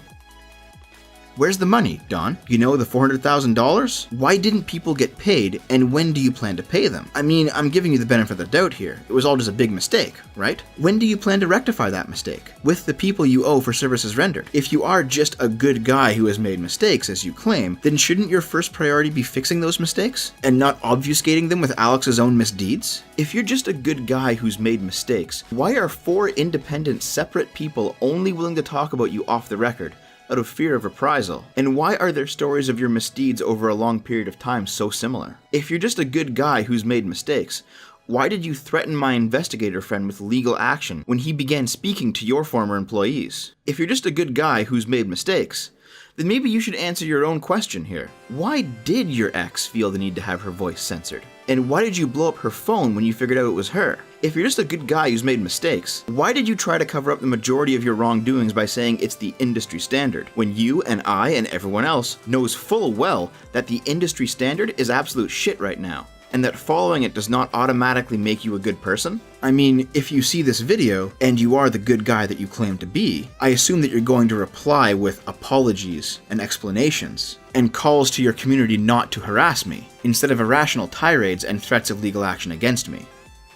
Where's the money, Don? You know, the $400,000? Why didn't people get paid, and when do you plan to pay them? I mean, I'm giving you the benefit of the doubt here. It was all just a big mistake, right? When do you plan to rectify that mistake? With the people you owe for services rendered. If you are just a good guy who has made mistakes, as you claim, then shouldn't your first priority be fixing those mistakes, and not obfuscating them with Alex's own misdeeds? If you're just a good guy who's made mistakes, why are 4 independent, separate people only willing to talk about you off the record, out of fear of reprisal? And why are their stories of your misdeeds over a long period of time so similar? If you're just a good guy who's made mistakes, why did you threaten my investigator friend with legal action when he began speaking to your former employees? If you're just a good guy who's made mistakes, then maybe you should answer your own question here. Why did your ex feel the need to have her voice censored? And why did you blow up her phone when you figured out it was her? If you're just a good guy who's made mistakes, why did you try to cover up the majority of your wrongdoings by saying it's the industry standard, when you and I and everyone else knows full well that the industry standard is absolute shit right now, and that following it does not automatically make you a good person? I mean, if you see this video, and you are the good guy that you claim to be, I assume that you're going to reply with apologies and explanations, and calls to your community not to harass me, instead of irrational tirades and threats of legal action against me.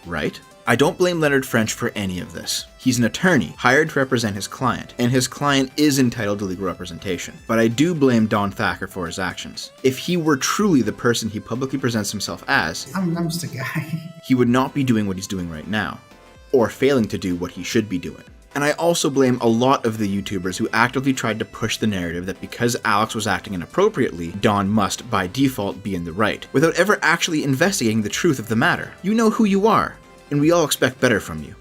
Right? I don't blame Leonard French for any of this. He's an attorney, hired to represent his client, and his client is entitled to legal representation. But I do blame Don Thacker for his actions. If he were truly the person he publicly presents himself as, I'm just a guy. He would not be doing what he's doing right now, or failing to do what he should be doing. And I also blame a lot of the YouTubers who actively tried to push the narrative that because Alex was acting inappropriately, Don must, by default, be in the right, without ever actually investigating the truth of the matter. You know who you are, and we all expect better from you.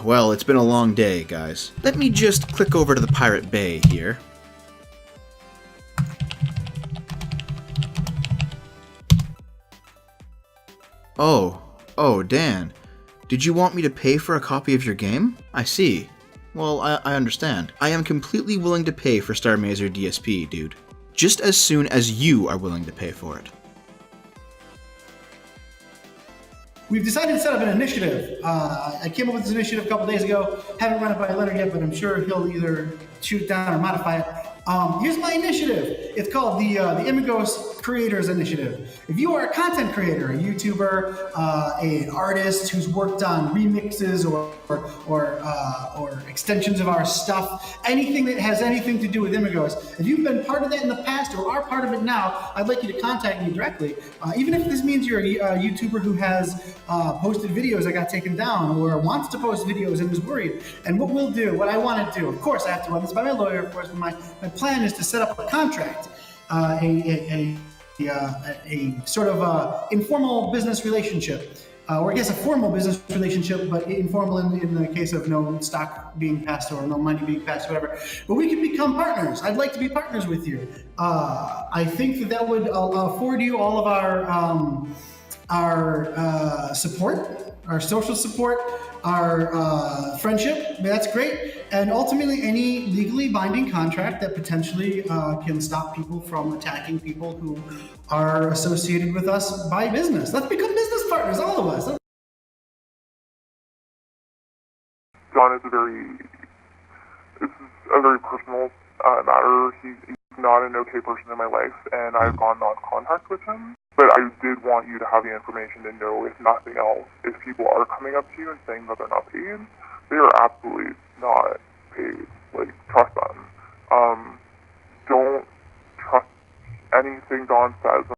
Well, it's been a long day, guys. Let me just click over to the Pirate Bay here. Oh, Dan. Did you want me to pay for a copy of your game? I see. Well, I understand. I am completely willing to pay for Star Mazer DSP, dude. Just as soon as you are willing to pay for it. We've decided to set up an initiative. I came up with this initiative a couple days ago. Haven't run it by Leonard yet, but I'm sure he'll either shoot it down or modify it. Here's my initiative. It's called the Imago Creators Initiative. If you are a content creator, a YouTuber, an artist who's worked on remixes or extensions of our stuff, anything that has anything to do with Imagos, if you've been part of that in the past or are part of it now, I'd like you to contact me directly. Even if this means you're a YouTuber who has posted videos that got taken down or wants to post videos and is worried. And what I want to do, of course, I have to run this by my lawyer, of course, but my plan is to set up a contract, a sort of informal business relationship, or I guess a formal business relationship, but informal in the case of no stock being passed or no money being passed, whatever. But we can become partners. I'd like to be partners with you. I think that would afford you all of our support, our social support, our friendship. That's great. And ultimately, any legally binding contract that potentially can stop people from attacking people who are associated with us by business. Let's become business partners, all of us. Don is this is a very personal matter. He's not an okay person in my life, and I've gone non-contact with him. But I did want you to have the information to know, if nothing else, if people are coming up to you and saying that they're not paid, they are absolutely not paid. Like, trust them. Don't trust anything Don says